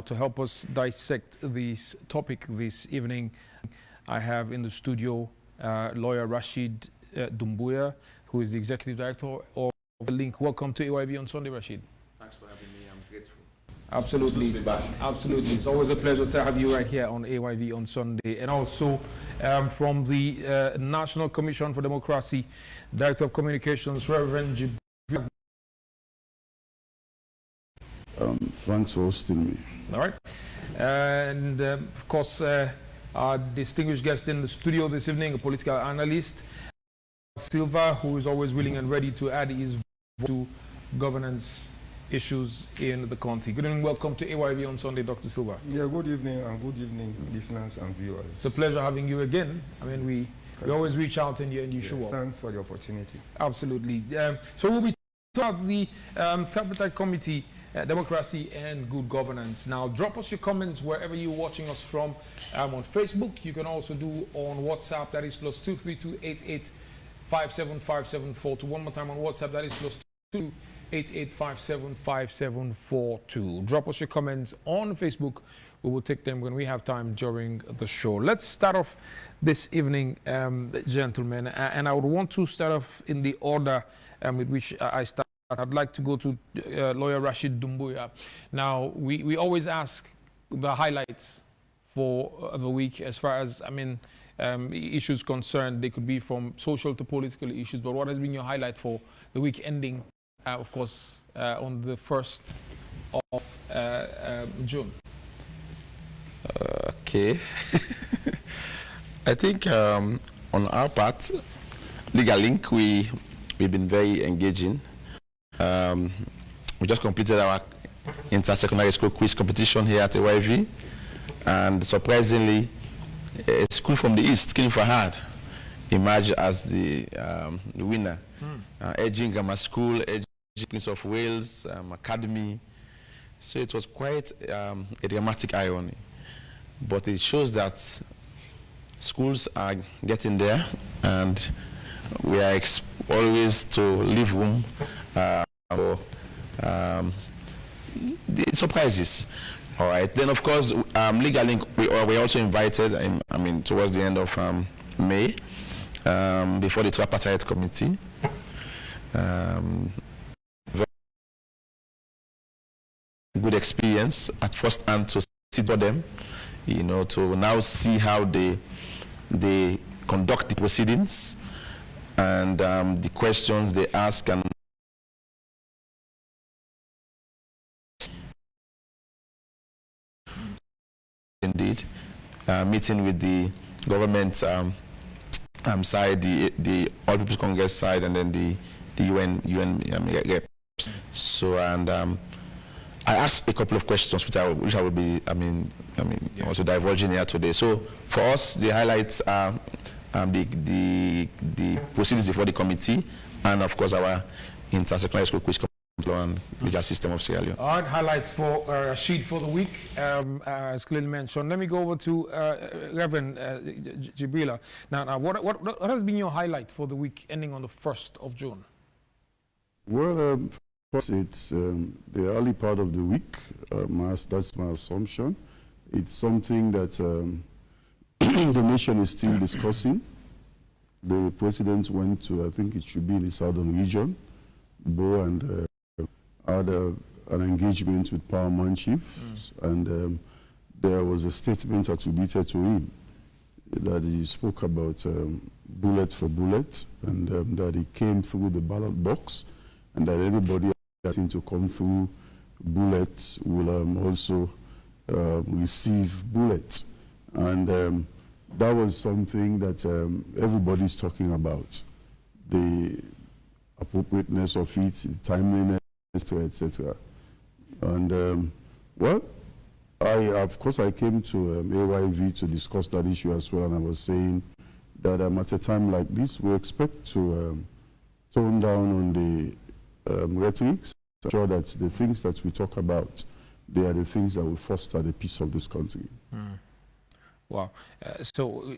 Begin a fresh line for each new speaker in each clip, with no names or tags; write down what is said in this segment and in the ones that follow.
To help us dissect this topic this evening, I have in the studio lawyer Rashid Dumbuya, who is the executive director of Link. Welcome to AYV on Sunday, Rashid.
Thanks for having me. I'm grateful.
Absolutely.
It's good to be back.
Absolutely. It's always a pleasure to have you right here on AYV on Sunday. And also from the National Commission for Democracy, Director of Communications, Reverend Jibril.
Thanks for hosting me.
All right. And of course, our distinguished guest in the studio this evening, a political analyst, Silva, who is always willing and ready to add his voice to governance issues in the country. Good evening. Welcome to AYV on Sunday, Dr. Silva.
Yeah, good evening, and good evening, listeners and viewers.
It's a pleasure having you again. I mean, we always reach out and you show up.
Thanks for the opportunity.
Absolutely. So we'll be talking about the Tripartite Committee, Democracy and Good Governance. Now, drop us your comments wherever you're watching us from. On Facebook, you can also do on WhatsApp, that is +232 88575742. One more time on WhatsApp, that is +2 88575742. Drop us your comments on Facebook. We will take them when we have time during the show. Let's start off this evening, gentlemen, and I would want to start off in the order with which I start. I'd like to go to lawyer Rashid Dumbuya. Now, we always ask the highlights for the week as far as, issues concerned. They could be from social to political issues, but what has been your highlight for the week ending, of course, on the 1st of June?
Okay. I think on our part, Legal Link, we've been very engaging. We just completed our inter-secondary school quiz competition here at AYV, and surprisingly, a school from the East, King Fahad, emerged as the winner. Edging Grammar School, Edging Prince of Wales, Academy. So it was quite a dramatic irony. But it shows that schools are getting there, and we are always to leave room for the surprises. All right. Then, of course, Legal Link, we also invited, towards the end of May, before the Tripartite Committee. Very good experience at first hand to sit for them, to now see how they conduct the proceedings and the questions they ask, and indeed meeting with the government side, the All People's Congress side, and then the UN reps. So, and I asked a couple of questions which I will be also divulging here today. So for us, the highlights are the proceedings before the committee, and of course our inter-secondary school quiz and legal system of Sierra Leone.
All right, highlights for Rashid for the week, as clearly mentioned. Let me go over to Reverend Jibril. Now, what has been your highlight for the week ending on the 1st of June?
Well, first it's the early part of the week. That's my assumption. It's something that the nation is still discussing. The president went to, I think it should be in the southern region, and had an engagement with Powerman Chief, and there was a statement attributed to him that he spoke about bullet for bullet, and that he came through the ballot box, and that anybody that to come through bullets will also receive bullets. And that was something that everybody's talking about, the appropriateness of it, the timeliness, etc. And of course I came to AYV to discuss that issue as well, and I was saying that at a time like this we expect to tone down on the rhetoric, ensure that the things that we talk about, they are the things that will foster the peace of this country.
Wow. So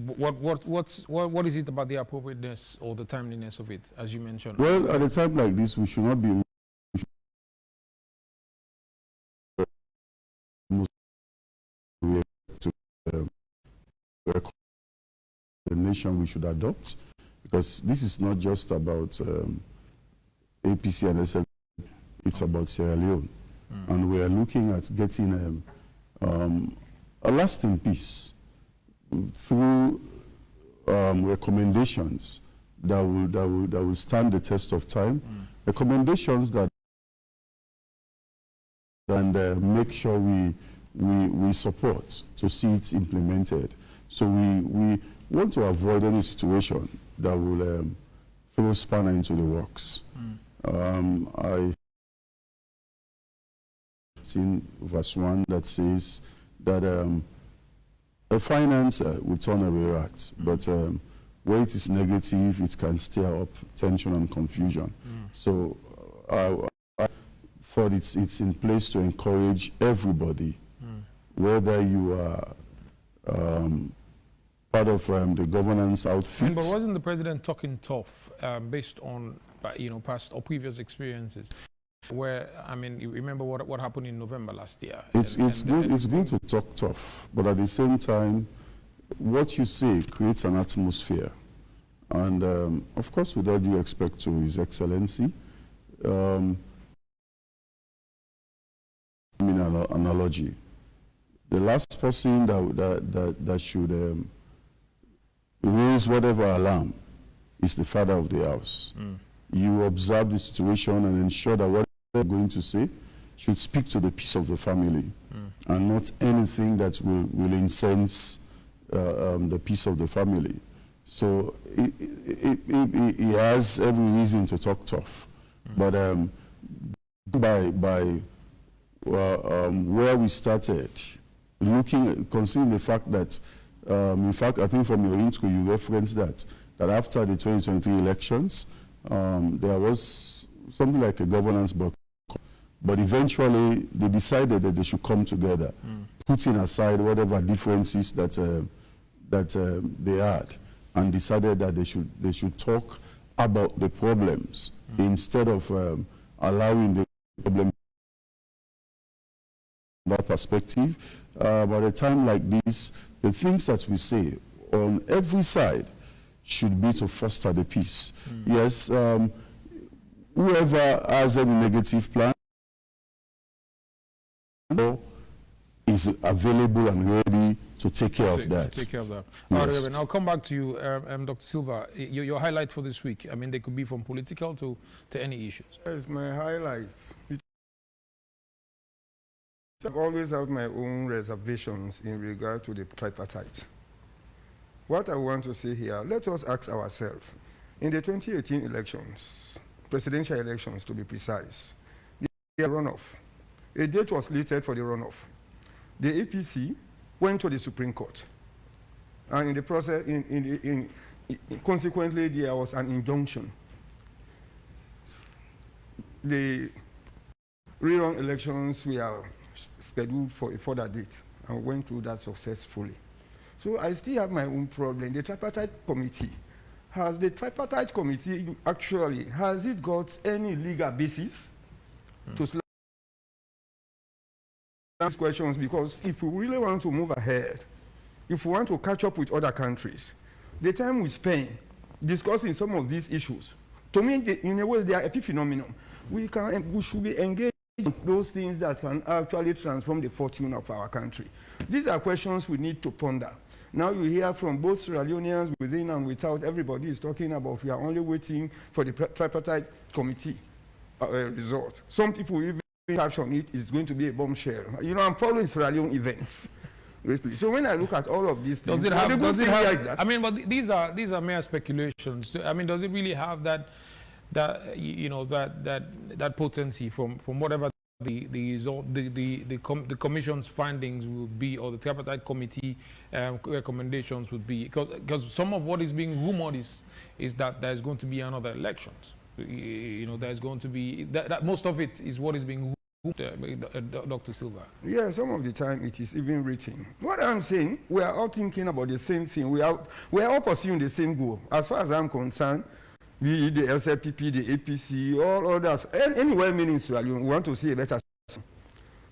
what is it about the appropriateness or the timeliness of it, as you mentioned?
Well, at a time like this, we should not be the nation we should adopt, because this is not just about APC and SLP, it's about Sierra Leone. And we are looking at getting a lasting peace through recommendations that will stand the test of time, recommendations that and make sure we support to see it implemented. So we want to avoid any situation that will throw spanner into the works. I've seen verse 1 that says that a finance will turn away rats, but where it is negative, it can stir up tension and confusion. So I thought it's in place to encourage everybody, whether you are part of the governance outfit.
But wasn't the president talking tough based on past or previous experiences? Where, I mean, you remember what happened in November last year.
It's good to talk tough, but at the same time, what you say creates an atmosphere. And of course, with all due respect to His Excellency, analogy, the last person that should raise whatever alarm is the father of the house. You observe the situation and ensure that what they're going to say should speak to the peace of the family, and not anything that will incense the peace of the family. So he has every reason to talk tough, but by where we started, considering the fact that, in fact, I think from your intro you referenced that after the 2023 elections, there was something like a governance block, but eventually they decided that they should come together, putting aside whatever differences that they had, and decided that they should talk about the problems instead of allowing the problem that perspective. At a time like this, the things that we say on every side should be to foster the peace. Yes, whoever has any negative plan is available and ready to take care of that.
Take care of that.
Yes.
All right, Reverend, I'll come back to you, Dr. Silva. Your highlight for this week, I mean, they could be from political to any issues.
Yes, my highlights. I've always had my own reservations in regard to the tripartite. What I want to say here, let us ask ourselves, in the 2018 elections, presidential elections to be precise, the runoff, a date was slated for the runoff. The APC went to the Supreme Court, and in the process, consequently, there was an injunction. The rerun elections were scheduled for a further date, and went through that successfully. So I still have my own problem. The Tripartite Committee, has it got any legal basis to slap these questions? Because if we really want to move ahead, if we want to catch up with other countries, the time we spend discussing some of these issues, to me, in a way, they are epiphenomenon. We should be engaged in those things that can actually transform the fortune of our country. These are questions we need to ponder. Now you hear from both Sierra Leoneans within and without, everybody is talking about we are only waiting for the Tripartite Committee result. Some people even caption it is going to be a bombshell. You know, I'm following Sierra Leone events. So when I look at all of these things,
does it have I mean, but these are mere speculations. I mean, does it really have that potency from whatever the commission's findings would be, or the Tripartite Committee recommendations would be? Because some of what is being rumored is that there's going to be another elections. There's going to be that most of it is what is being rumored, Dr. Silva.
Yeah, some of the time it is even written. What I'm saying, we are all thinking about the same thing. We are all pursuing the same goal. As far as I'm concerned, we, the LCPP, the APC, all others, anywhere meaning Sierra Leone, we want to see a better system.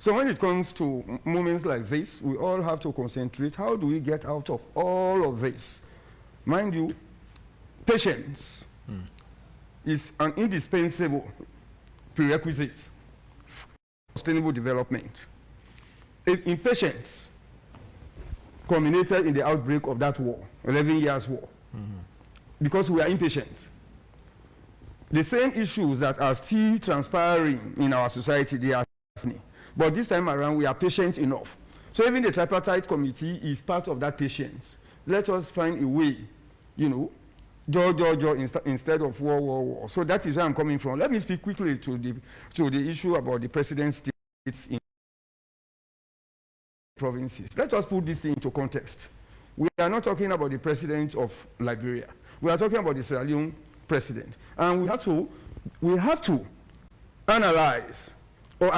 So when it comes to moments like this, we all have to concentrate. How do we get out of all of this? Mind you, patience is an indispensable prerequisite for sustainable development. Impatience culminated in the outbreak of that war, 11 years war, because we are impatient. The same issues that are still transpiring in our society, they are happening. But this time around, we are patient enough. So even the Tripartite Committee is part of that patience. Let us find a way, you know, instead of war. So that is where I'm coming from. Let me speak quickly to the issue about the president's states in provinces. Let us put this thing into context. We are not talking about the president of Liberia. We are talking about the Sierra Leone president. And we have to analyze or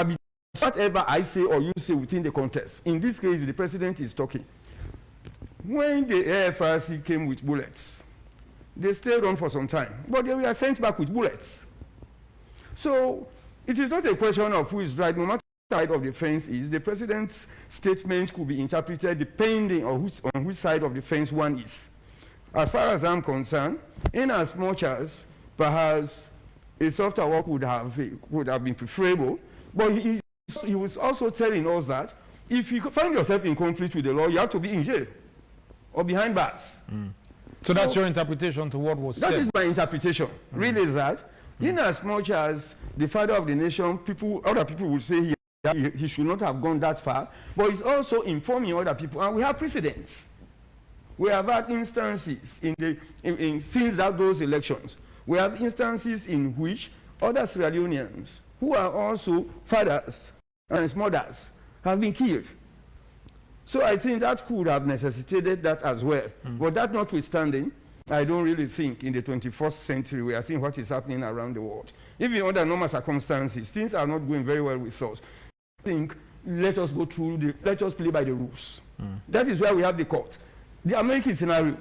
whatever I say or you say within the context. In this case, the president is talking. When the AFRC came with bullets, they stayed on for some time, but they were sent back with bullets. So it is not a question of who is right, no matter which side of the fence is. The president's statement could be interpreted depending on which side of the fence one is. As far as I'm concerned, in as much as perhaps a softer work would have been preferable, but he was also telling us that if you find yourself in conflict with the law, you have to be in jail or behind bars.
So that's your interpretation to what was said?
That is my interpretation. Really is that. In as much as the father of the nation, other people would say he should not have gone that far, but he's also informing other people, and we have precedents. We have had instances since those elections. We have instances in which other Sierra Leoneans, who are also fathers and mothers, have been killed. So I think that could have necessitated that as well. But that notwithstanding, I don't really think in the 21st century we are seeing what is happening around the world. Even under normal circumstances, things are not going very well with us. I think let us play by the rules. That is why we have the court. The American scenario,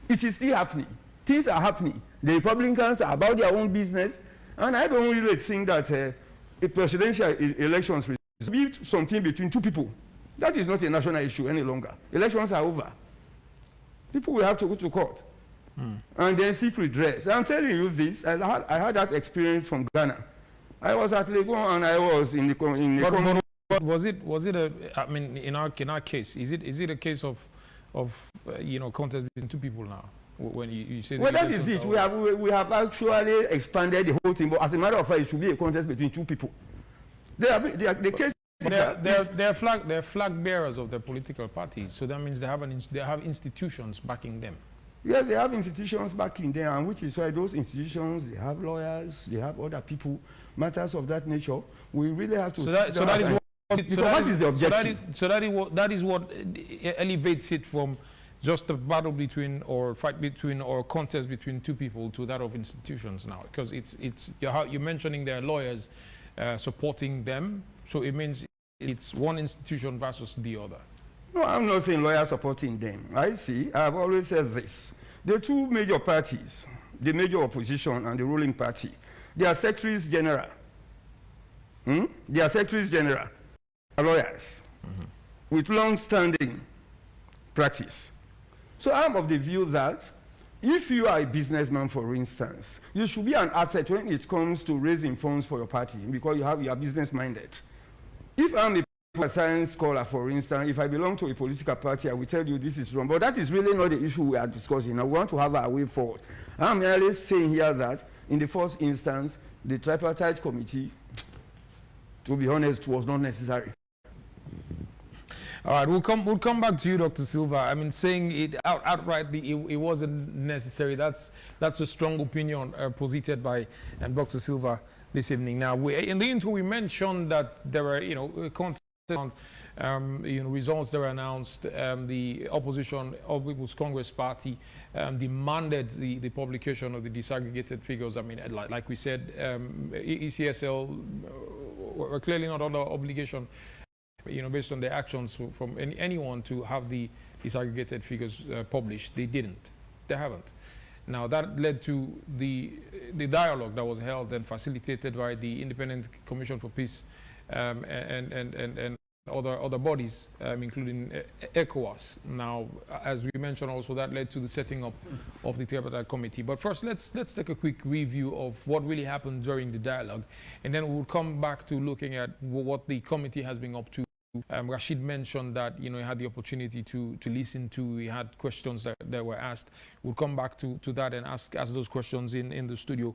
it is still happening. Things are happening. The Republicans are about their own business, and I don't really think that a presidential elections will be something between two people. That is not a national issue any longer. Elections are over. People will have to go to court and then seek redress. I'm telling you this. I had that experience from Ghana. I was at Leone and I was in the.
But was it a? I mean, in our case, is it a case of contest between two people now? When you say
well, that is it. We have actually expanded the whole thing. But as a matter of fact, it should be a contest between two people. The case.
They're flag bearers of the political parties, so that means they have institutions backing them.
Yes, they have institutions backing them, and which is why those institutions, they have lawyers, they have other people, matters of that nature. We really have to.
That is the objective. That is what elevates it from just a battle between or fight between or contest between two people to that of institutions now, because you're mentioning there are lawyers supporting them, so it means it's one institution versus the other.
No, I'm not saying lawyers supporting them. I've always said this. The two major parties, the major opposition and the ruling party, they are secretaries general. They are secretaries general, lawyers, with long-standing practice. So I'm of the view that if you are a businessman, for instance, you should be an asset when it comes to raising funds for your party because you are business-minded. If I'm a science scholar, for instance, if I belong to a political party, I will tell you this is wrong. But that is really not the issue we are discussing. I want to have our way forward. I'm merely saying here that, in the first instance, the Tripartite Committee, to be honest, was not necessary.
All right, we'll come back to you, Dr. Silva. I mean, saying it outrightly, it wasn't necessary. That's a strong opinion posited by Dr. Silva this evening. Now, in the intro, we mentioned that there were, results that were announced. The opposition of People's Congress Party demanded the publication of the disaggregated figures. I mean, like we said, ECSL were clearly not under obligation, based on their actions from anyone to have the disaggregated figures published. They didn't. They haven't. Now, that led to the dialogue that was held and facilitated by the Independent Commission for Peace and other bodies, including ECOWAS. Now, as we mentioned, also that led to the setting up of the Tripartite Committee. But first, let's take a quick review of what really happened during the dialogue, and then we'll come back to looking at what the committee has been up to. Rashid mentioned that he had the opportunity to listen to. He had questions that were asked. We'll come back to that and ask those questions in the studio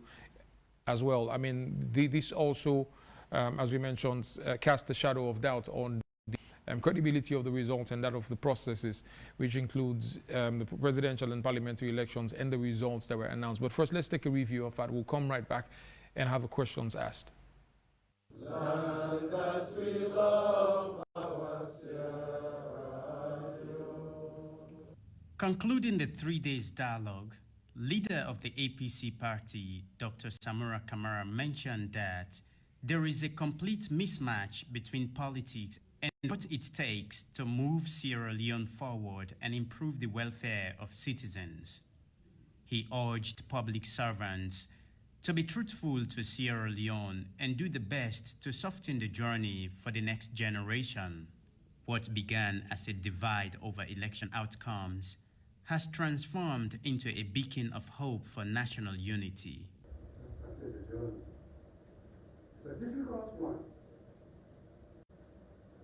as well. I mean, this also, as we mentioned, cast a shadow of doubt on the credibility of the results and that of the processes, which includes the presidential and parliamentary elections and the results that were announced. But first, let's take a review of that. We'll come right back and have the questions asked.
Land that we love, our Sierra Leone.
Concluding the 3 days dialogue, leader of the APC party, Dr. Samura Kamara, mentioned that there is a complete mismatch between politics and what it takes to move Sierra Leone forward and improve the welfare of citizens. He urged public servants to be truthful to Sierra Leone and do the best to soften the journey for the next generation. What began as a divide over election outcomes has transformed into a beacon of hope for national unity.
It's a difficult one.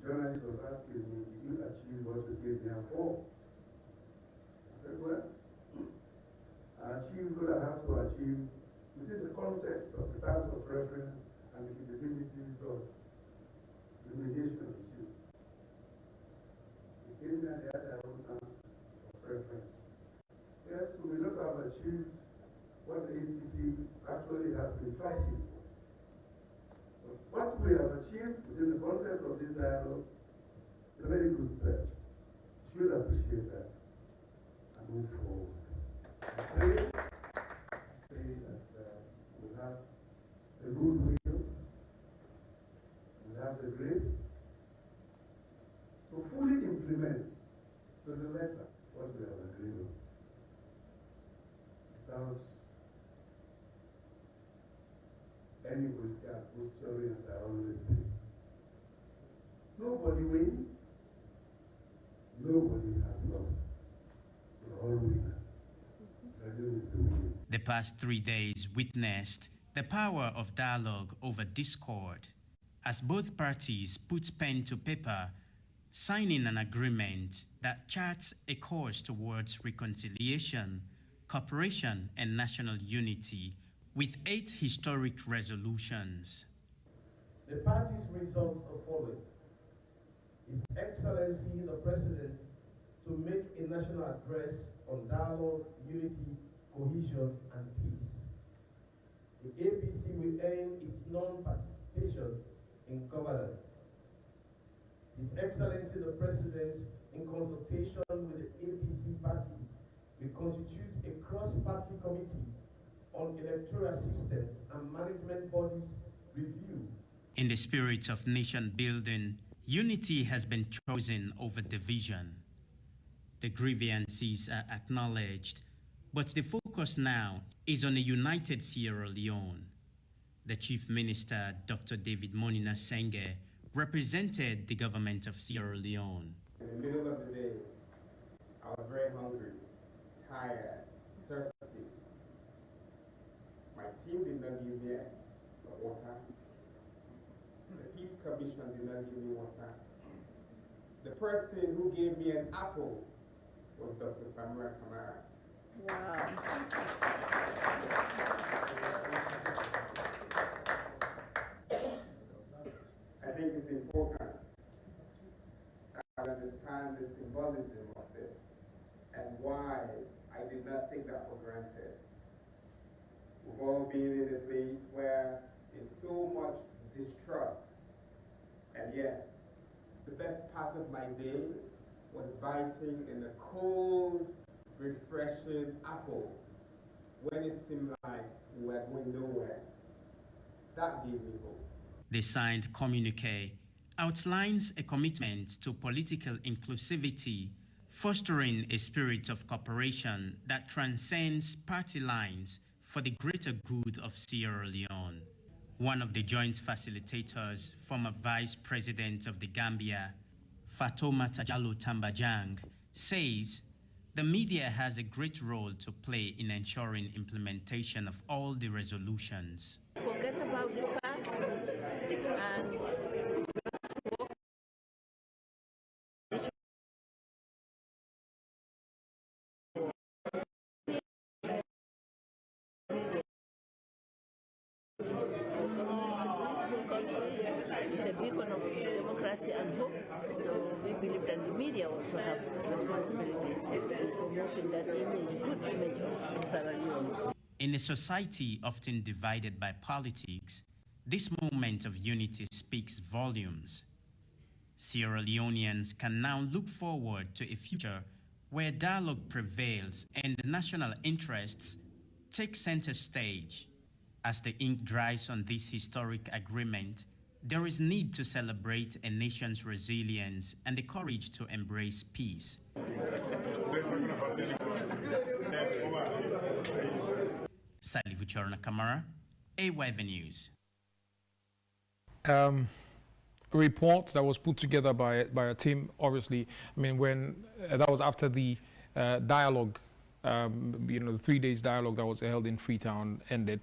The journalist was asking me, did you achieve what you gave me for? I said, well, I achieved what I have to achieve within the context of the terms of reference and the capabilities of the mediation issue. The Kenya had their own terms of reference. Yes, we may not have achieved what the APC actually has been fighting for. But what we have achieved within the context of this dialogue is a very good stretch. We should appreciate that and move forward. I pray that we have the goodwill, we have the grace to fully implement to the letter what we have agreed on. Without any posturing, as I always say. Nobody wins, nobody has lost. We're all winners.
The past 3 days witnessed the power of dialogue over discord, as both parties put pen to paper, signing an agreement that charts a course towards reconciliation, cooperation, and national unity, with 8 historic resolutions.
The party's results are following. His Excellency the President to make a national address on dialogue, unity, cohesion, and peace. The APC will aim its non-participation in governance. His Excellency the President, in consultation with the APC party, will constitute a cross-party committee on electoral systems and management bodies review.
In the spirit of nation building, unity has been chosen over division. The grievances are acknowledged, but the focus now is on a united Sierra Leone. The Chief Minister, Dr. David Monina Senge, represented the government of Sierra Leone.
In the middle of the day, I was very hungry, tired, thirsty. My team did not give me water. The Peace Commission did not give me water. The person who gave me an apple was Dr. Samura Kamara.
Wow.
I think it's important to understand the symbolism of it and why I did not take that for granted. We've all been in a place where there's so much distrust, and yet the best part of my day was biting in a cold, refreshing apple when it seemed like we were going nowhere. That gave me hope.
The signed communique outlines a commitment to political inclusivity, fostering a spirit of cooperation that transcends party lines for the greater good of Sierra Leone. One of the joint facilitators, former Vice President of the Gambia, Fatoumata Jallo Tambajang, says the media has a great role to play in ensuring implementation of all the resolutions.
Forget about the past and it's a beacon of democracy and hope. So we believe that the media also have responsibility in promoting that image, good image of Sierra Leone.
In a society often divided by politics, this moment of unity speaks volumes. Sierra Leoneans can now look forward to a future where dialogue prevails and the national interests take center stage. As the ink dries on this historic agreement, there is need to celebrate a nation's resilience and the courage to embrace peace. Salifu Chorna Kamara, AYV News.
Report that was put together by a team, obviously. I mean, when that was after the dialogue, the 3 days dialogue that was held in Freetown ended.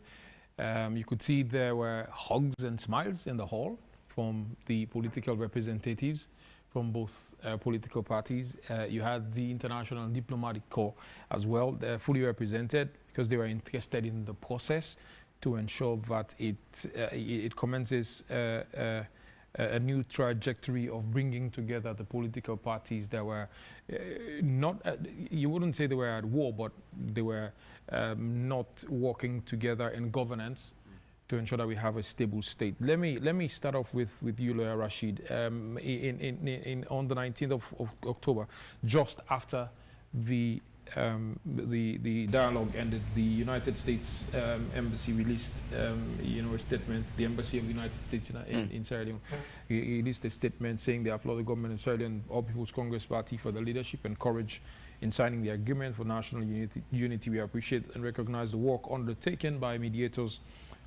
You could see there were hugs and smiles in the hall from the political representatives from both political parties. You had the International Diplomatic Corps as well, fully represented, because they were interested in the process to ensure that it commences a new trajectory of bringing together the political parties that were not, you wouldn't say they were at war, but they were not working together in governance to ensure that we have a stable state. Let me start off with you, Lawyer Rashid. On the 19th of October, just after the dialogue ended, the United States Embassy released a statement. The Embassy of the United States in Sierra Leone released a statement saying they applaud the government of Sierra Leone All People's Congress Party for the leadership and courage in signing the agreement for national unity. We appreciate and recognize the work undertaken by mediators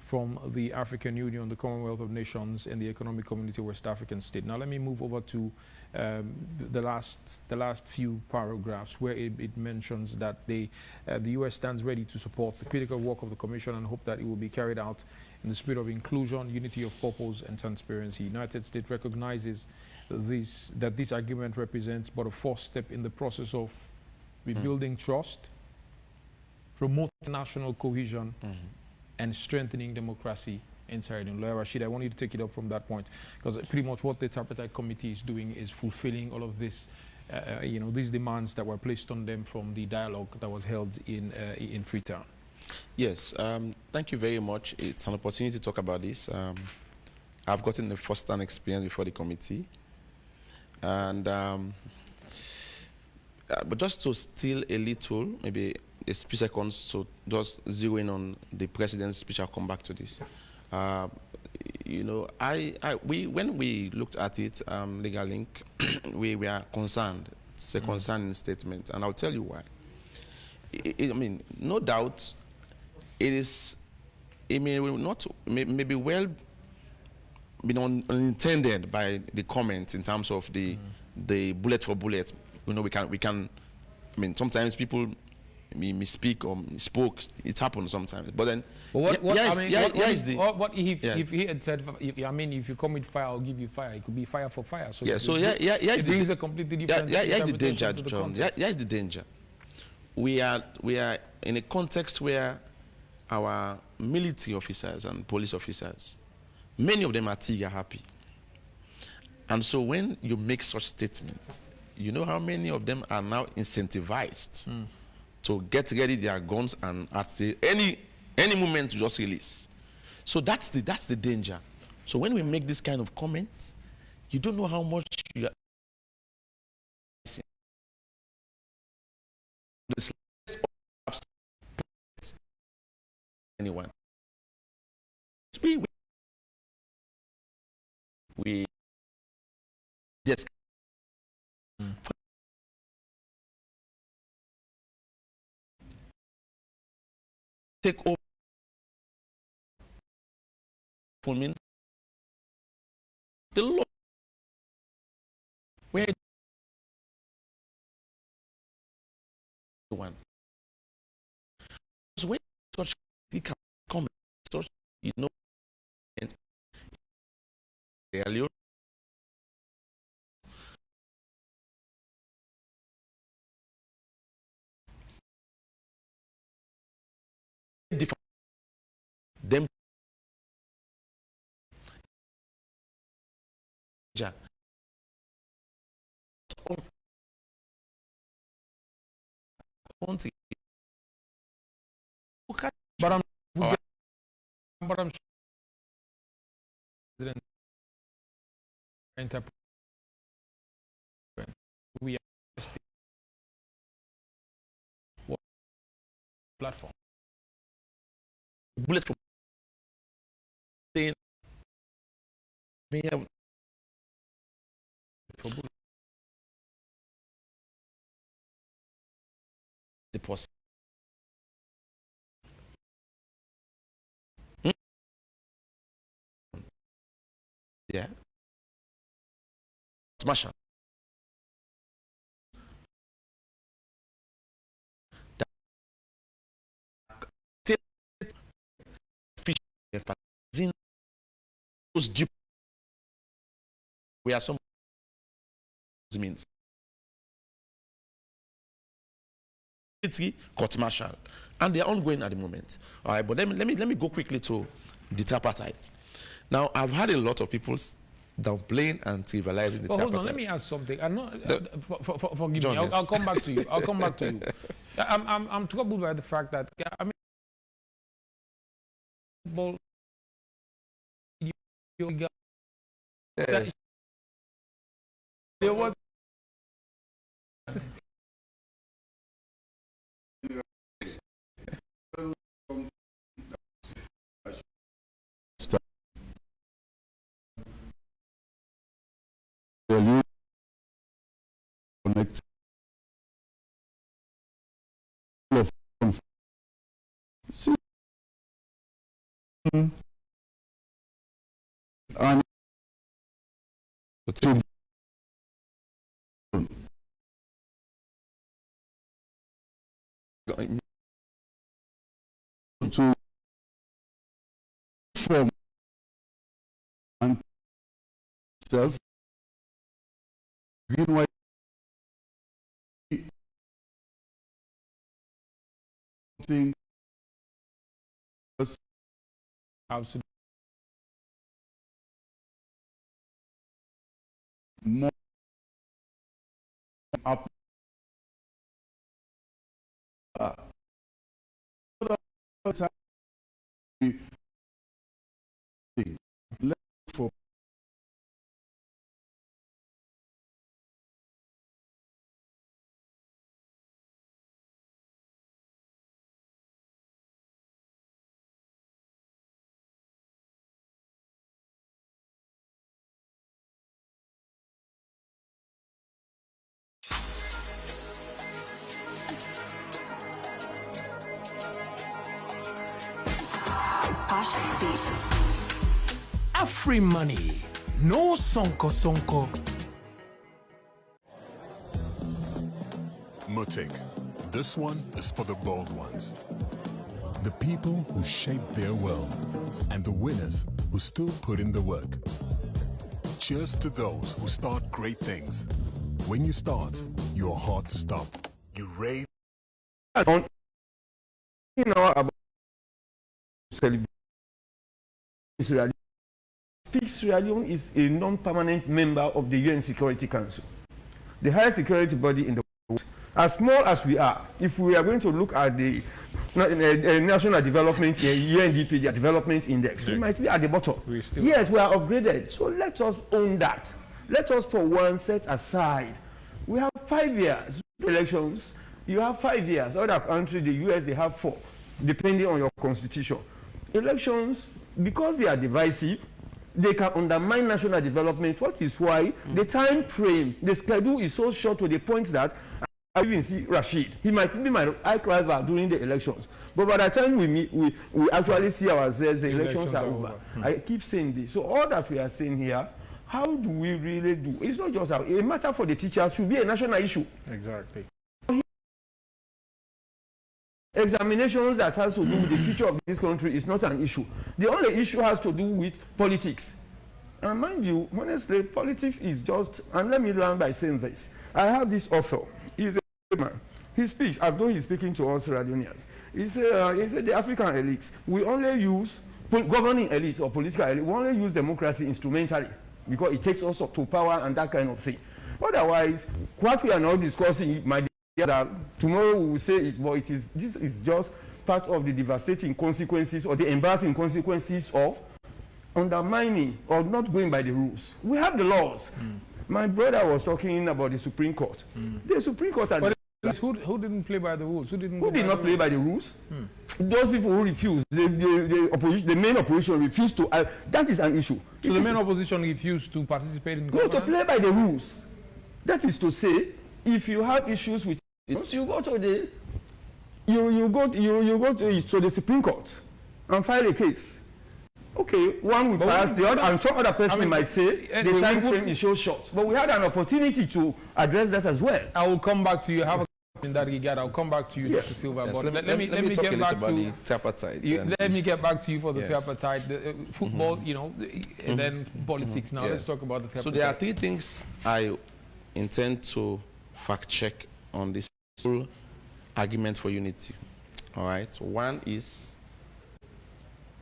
from the African Union, the Commonwealth of Nations, and the Economic Community of West African States. Now let me move over to the last few paragraphs where it mentions that the U.S. stands ready to support the critical work of the Commission and hope that it will be carried out in the spirit of inclusion, unity of purpose, and transparency. The United States recognizes that this agreement represents but a first step in the process of rebuilding trust, promoting national cohesion, and strengthening democracy in Sierra Leone. Lawyer Rashid, I want you to take it up from that point, because pretty much what the Tripartite Committee is doing is fulfilling all of this, these demands that were placed on them from the dialogue that was held in Freetown.
Yes, thank you very much. It's an opportunity to talk about this. I've gotten the first-hand experience before the committee, and but just to steal a little, maybe a few seconds, to just zero in on the president's speech. I'll come back to this. When we looked at it, Legal Link, we were concerned. It's a concerning statement, and I'll tell you why. No doubt, it may not, maybe well been unintended by the comment in terms of the bullet for bullet. We can. Sometimes people misspeak or spoke. It happens sometimes. But then,
if he had said, if you come with fire, I'll give you fire. It could be fire for fire. So it brings a completely different.
Here's the danger, John. Here's the danger. We are in a context where our military officers and police officers, many of them are trigger happy. And so when you make such statements, you know how many of them are now incentivized to get ready their guns and at any moment to just release. So that's the danger. So when we make this kind of comments, you don't know how much you are anyone. We just take over means the law where one. Because when such comment, such and Leone different them of country.
But I'm we are what platform
Bullet from saying may have
for bullet.
the post. Yeah. Smash up. Fish those deep. We are some means. Court martial, and they are ongoing at the moment. All right, but let me go quickly to the tripartite. Now, I've had a lot of people downplaying and trivializing the tripartite.
Hold on, let me ask something. I'm not. Forgive
John,
me.
yes.
I'll come back to you. I'll come back to you. I'm troubled by the fact that I mean,
Yes.
There was.
Connect see and to form and self green white thing
Absolutely.
more up for
Free money, no sonko sonko.
Mutik. This one is for the bold ones. The people who shape their world and the winners who still put in the work. Cheers to those who start great things. When you start, you're hard to stop. You raise.
In our celebration, Sierra Leone is a non-permanent member of the UN Security Council, the highest security body in the world. As small as we are, if we are going to look at the National Development, UNDP, the Development Index, we might be at the bottom. Yes, we are upgraded. So let us own that. Let us, for one, set aside. We have 5 years. Elections, you have 5 years. Other countries, the US, they have 4, depending on your constitution. Elections, because they are divisive, they can undermine national development. What is why the time frame, the schedule is so short to the point that I even see Rashid. He might be my ike rival during the elections. But by the time we actually see ourselves, the elections are over. I keep saying this. So all that we are saying here, how do we really do? It's not just a matter for the teachers, should be a national issue.
Exactly.
Examinations that has to do with the future of this country is not an issue. The only issue has to do with politics. And mind you, honestly, politics is just, and let me learn by saying this. I have this author. He's a man. He speaks as though he's speaking to us Radionians. He said the African elites, we only use, governing elites or political elites, we only use democracy instrumentally because it takes us up to power and that kind of thing. Otherwise, what we are now discussing, my dear, that tomorrow we will say it, but this is just part of the devastating consequences or the embarrassing consequences of undermining or not going by the rules. We have the laws. My brother was talking about the Supreme Court. The Supreme Court had
who didn't play by the rules? Who did
not play by the rules? Those people who refused, the main opposition refused to. That is an issue.
So the main opposition refused to participate in governance?
No, to play by the rules. That is to say, if you have issues with, you go to the, you go to the Supreme Court and file a case. Okay, one will pass, the other, and some other person might say the time frame is so short. But we had an opportunity to address that as well.
I will come back to you. Have a in that regard. I'll come back to you, Dr. Silva.
Yes,
but
let me get back to the tripartite.
Let me get back to you for the tripartite, the, football, and then politics. Now let's talk about the tripartite.
So there are three things I intend to fact check on this whole argument for unity. All right. One is,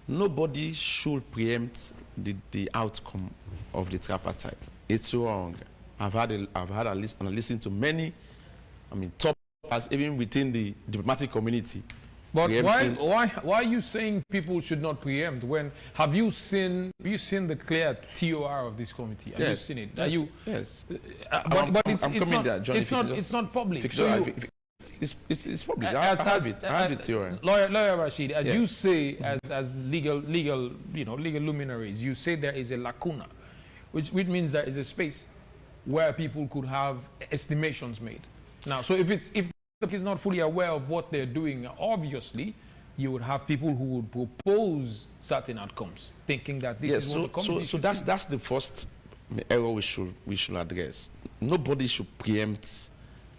nobody should preempt the outcome of the tripartite. It's wrong. I've had a listen to many, top even within the diplomatic community.
But why are you saying people should not preempt? When have you seen the clear TOR of this committee? Have you seen it?
Yes.
But it's not public.
It's public. I have it here.
Lawyer Rashid, as you say, as legal luminaries, you say there is a lacuna, which means there is a space where people could have estimations made. Now, so if the is not fully aware of what they're doing, obviously, you would have people who would propose certain outcomes, thinking that this is what the committee
so that's the first error we should address. Nobody should preempt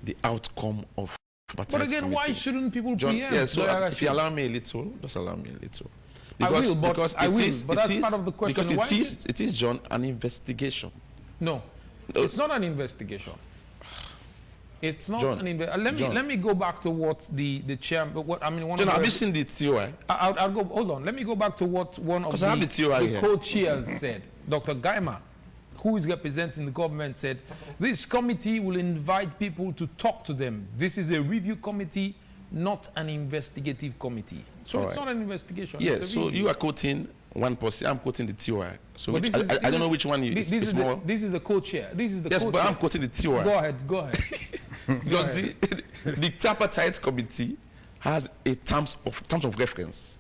the outcome of.
But again, why shouldn't people preempt?
Yeah, so if you allow me a little, just allow me a little.
Because that's part of the question.
Because it is, John, an investigation.
No, it's not an investigation. It's not an investigation. Let me go back to what the chairman.
John, have you seen the TOI?
I'll go. Hold on. Let me go back to what one of the co-chairs said. Dr. Gaima, who is representing the government, said, this committee will invite people to talk to them. This is a review committee, not an investigative committee. So it's not an investigation.
Yes, so you are quoting one person, I'm quoting the TOI. So I don't know which one is more.
This is the co-chair. This is the
co-chair. Yes, but I'm quoting the TOI.
Go ahead.
Because the tripartite committee has a terms of reference,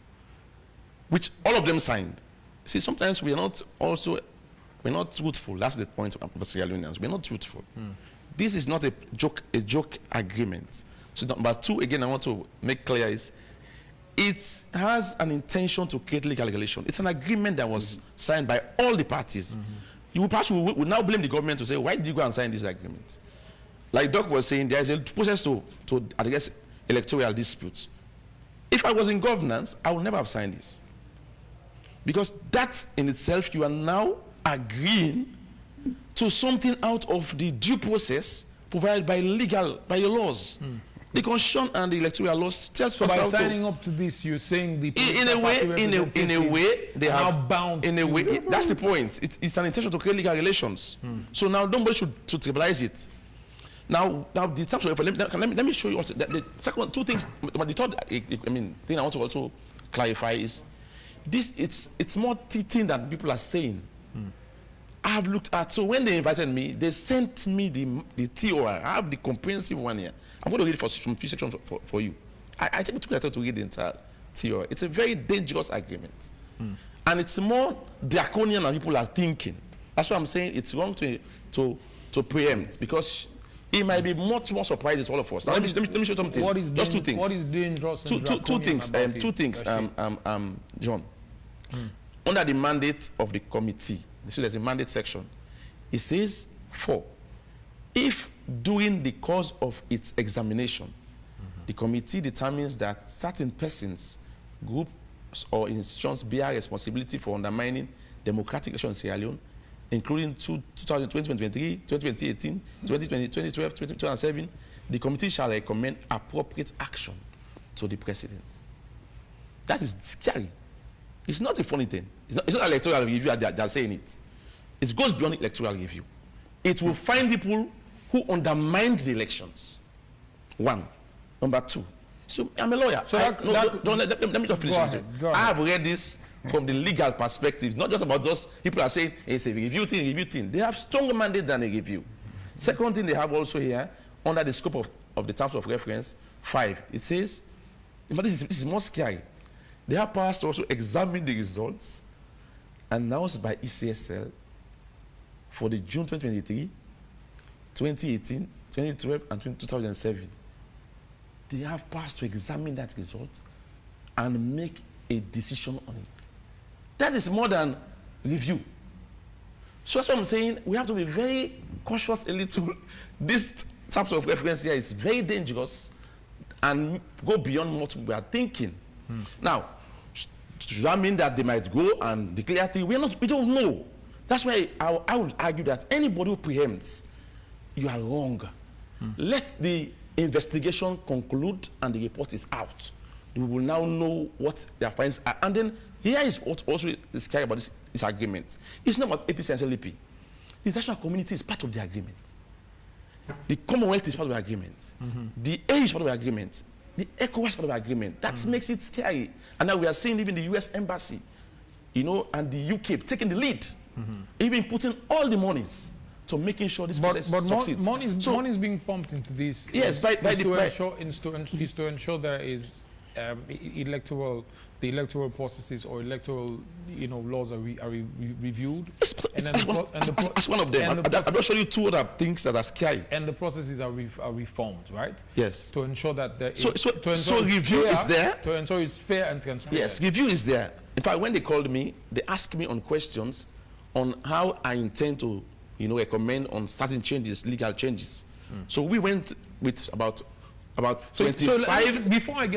which all of them signed. See, sometimes we're not truthful. That's the point of Sierra Leoneans. We're not truthful. This is not a joke agreement. So number two, again, I want to make clear is, it has an intention to create legal regulation. It's an agreement that was signed by all the parties. You will now blame the government to say, why did you go and sign this agreement? Like Doc was saying, there is a process to address electoral disputes. If I was in governance, I would never have signed this. Because that in itself, you are now agreeing to something out of the due process provided by your laws. The Constitution and the electoral laws tells us
by signing up to this, you're saying the
in a way they are bound. In a way, that's the point. It's an intention to create legal relations. So now nobody should trivialize it. Now the terms of let me show you also the second two things. But the third thing I want to also clarify is this. It's more thing that people are saying. I have looked at, so when they invited me, they sent me the TOR. I have the comprehensive one here. I'm going to read it for some few sections for you. I think people are to read the entire TOR. It's a very dangerous agreement. And it's more draconian than people are thinking. That's why I'm saying it's wrong to preempt, because It might be much more surprising to all of us. Now, let me show something.
What is
just 2 things.
What is dangerous and
two things.
about
Two
it,
things. John. Under the mandate of the committee, so there's a mandate section. It says 4. If during the course of its examination, the committee determines that certain persons, groups, or institutions bear responsibility for undermining democratic elections in Sierra Leone, including 2023, 2018, 2020, 2012, 2007, the committee shall recommend appropriate action to the president. That is scary. It's not a funny thing. It's not electoral review that they're saying it. It goes beyond electoral review. It will find people who undermined the elections. 1. Number 2. So I'm a lawyer. So let me just finish with you. I have read this from the legal perspective, not just about those people are saying it's a review thing. They have stronger mandate than a review. Second thing they have also here, under the scope of the terms of reference, 5, it says, but this is more scary. They have powers to also examine the results announced by ECSL for the June 2023, 2018, 2012, and 2007. They have powers to examine that result and make a decision on it. That is more than review. So that's what I'm saying. We have to be very cautious a little. This type of reference here is very dangerous and go beyond what we are thinking. Now, does that mean that they might go and declare things? We don't know. That's why I would argue that anybody who preempts, you are wrong. Let the investigation conclude and the report is out. We will now know what their findings are. And then here is what also is scary about this agreement. It's not about APC and LP. The international community is part of the agreement. The Commonwealth is part of the agreement. The A is part of the agreement. The ECOWAS is part of the agreement. That makes it scary. And now we are seeing even the US Embassy, and the UK taking the lead, even putting all the monies to making sure this process succeeds.
Money is being pumped into this.
Yes,
to ensure there is the electoral processes or electoral laws are reviewed.
That's one of them. I'm not showing you 2 other things that are scary.
And the processes are reformed, right?
Yes.
To ensure that there is,
so review is there.
To ensure it's fair and transparent.
Yes, review is there. In fact, when they called me, they asked me on questions on how I intend to recommend on certain changes, legal changes. So we went with about 25.
Before I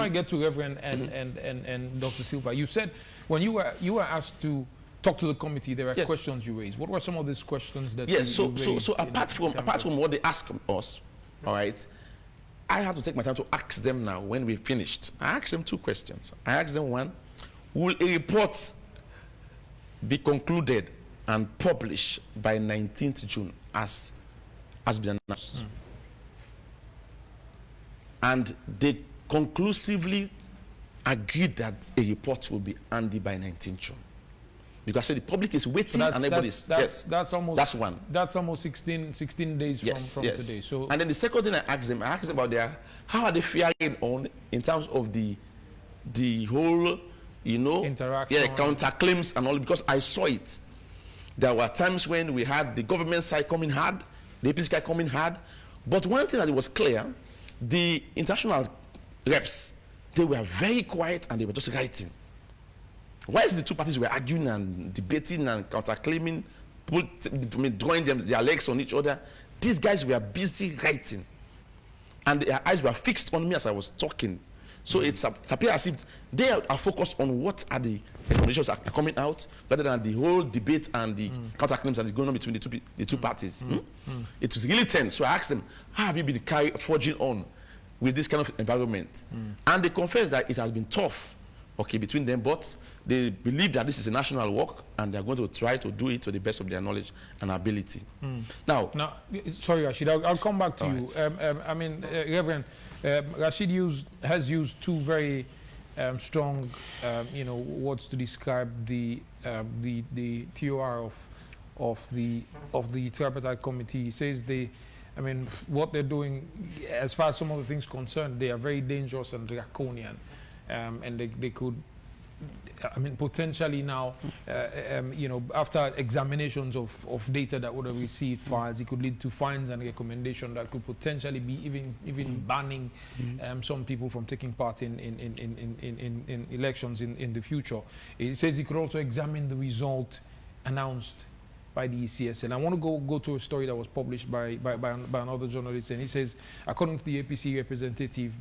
get to Reverend and Dr. Silva, you said when you were asked to talk to the committee, there were questions you raised. What were some of these questions that you raised?
So apart from what they asked us, all right, I had to take my time to ask them now when we finished. I asked them 2 questions. I asked them, 1, will a report be concluded and published by 19th June as been announced? And they conclusively agreed that a report will be handy by 19th June. Because I said the public is waiting and everybody's...
That's almost...
That's 1.
That's almost 16 days from today. So,
and then the second thing I asked them about how are they faring on in terms of the whole,
interaction,
counterclaims and all, because I saw it. There were times when we had the government side coming hard, the APC side coming hard, but one thing that was clear, the international reps, they were very quiet and they were just writing. Whilst the 2 parties were arguing and debating and counterclaiming, drawing their legs on each other, these guys were busy writing. And their eyes were fixed on me as I was talking. So it appears as if they are focused on what are the recommendations are coming out, rather than the whole debate and the counterclaims that is going on between the two parties. It was really tense. So I asked them, how have you been forging on with this kind of environment? And they confessed that it has been tough, between them, but they believe that this is a national work and they are going to try to do it to the best of their knowledge and ability. Now,
sorry, Rashid, I'll come back to you.
Right.
Reverend, Rashid has used 2 very strong, words to describe the TOR of the Tripartite Committee. He says what they're doing, as far as some of the things concerned, they are very dangerous and draconian, and they could I mean, potentially now, you know, after examinations of data that would have received files, it could lead to fines and recommendation that could potentially be even banning some people from taking part in elections in the future. It says it could also examine the result announced by the ECSL. I want to go to a story that was published by another journalist, and he says, according to the APC representative,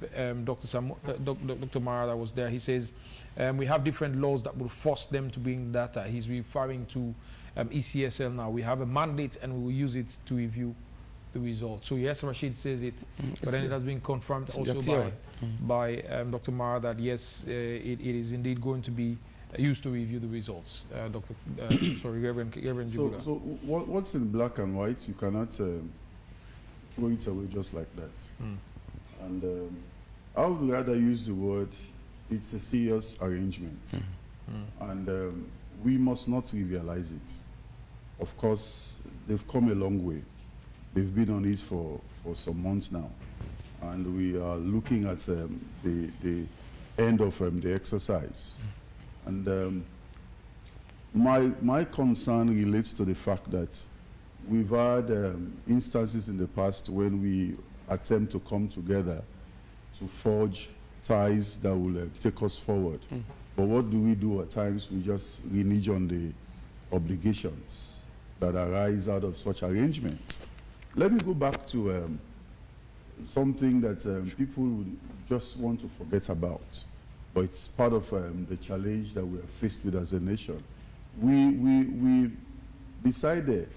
Dr. Mara that was there, he says, we have different laws that will force them to bring data. He's referring to ECSL now. We have a mandate and we will use it to review the results. So yes, Rashid says it, but then it has been confirmed also by Dr. Mara that yes, it is indeed going to be used to review the results. Reverend Jibula.
So what's in black and white, you cannot throw it away just like that. And I would rather use the word, it's a serious arrangement. And we must not trivialize it. Of course, they've come a long way. They've been on it for some months now. And we are looking at the end of the exercise. And my concern relates to the fact that we've had instances in the past when we attempt to come together to forge ties that will take us forward. But what do we do at times? We just renege on the obligations that arise out of such arrangements. Let me go back to something that people would just want to forget about, but it's part of the challenge that we are faced with as a nation. We decided,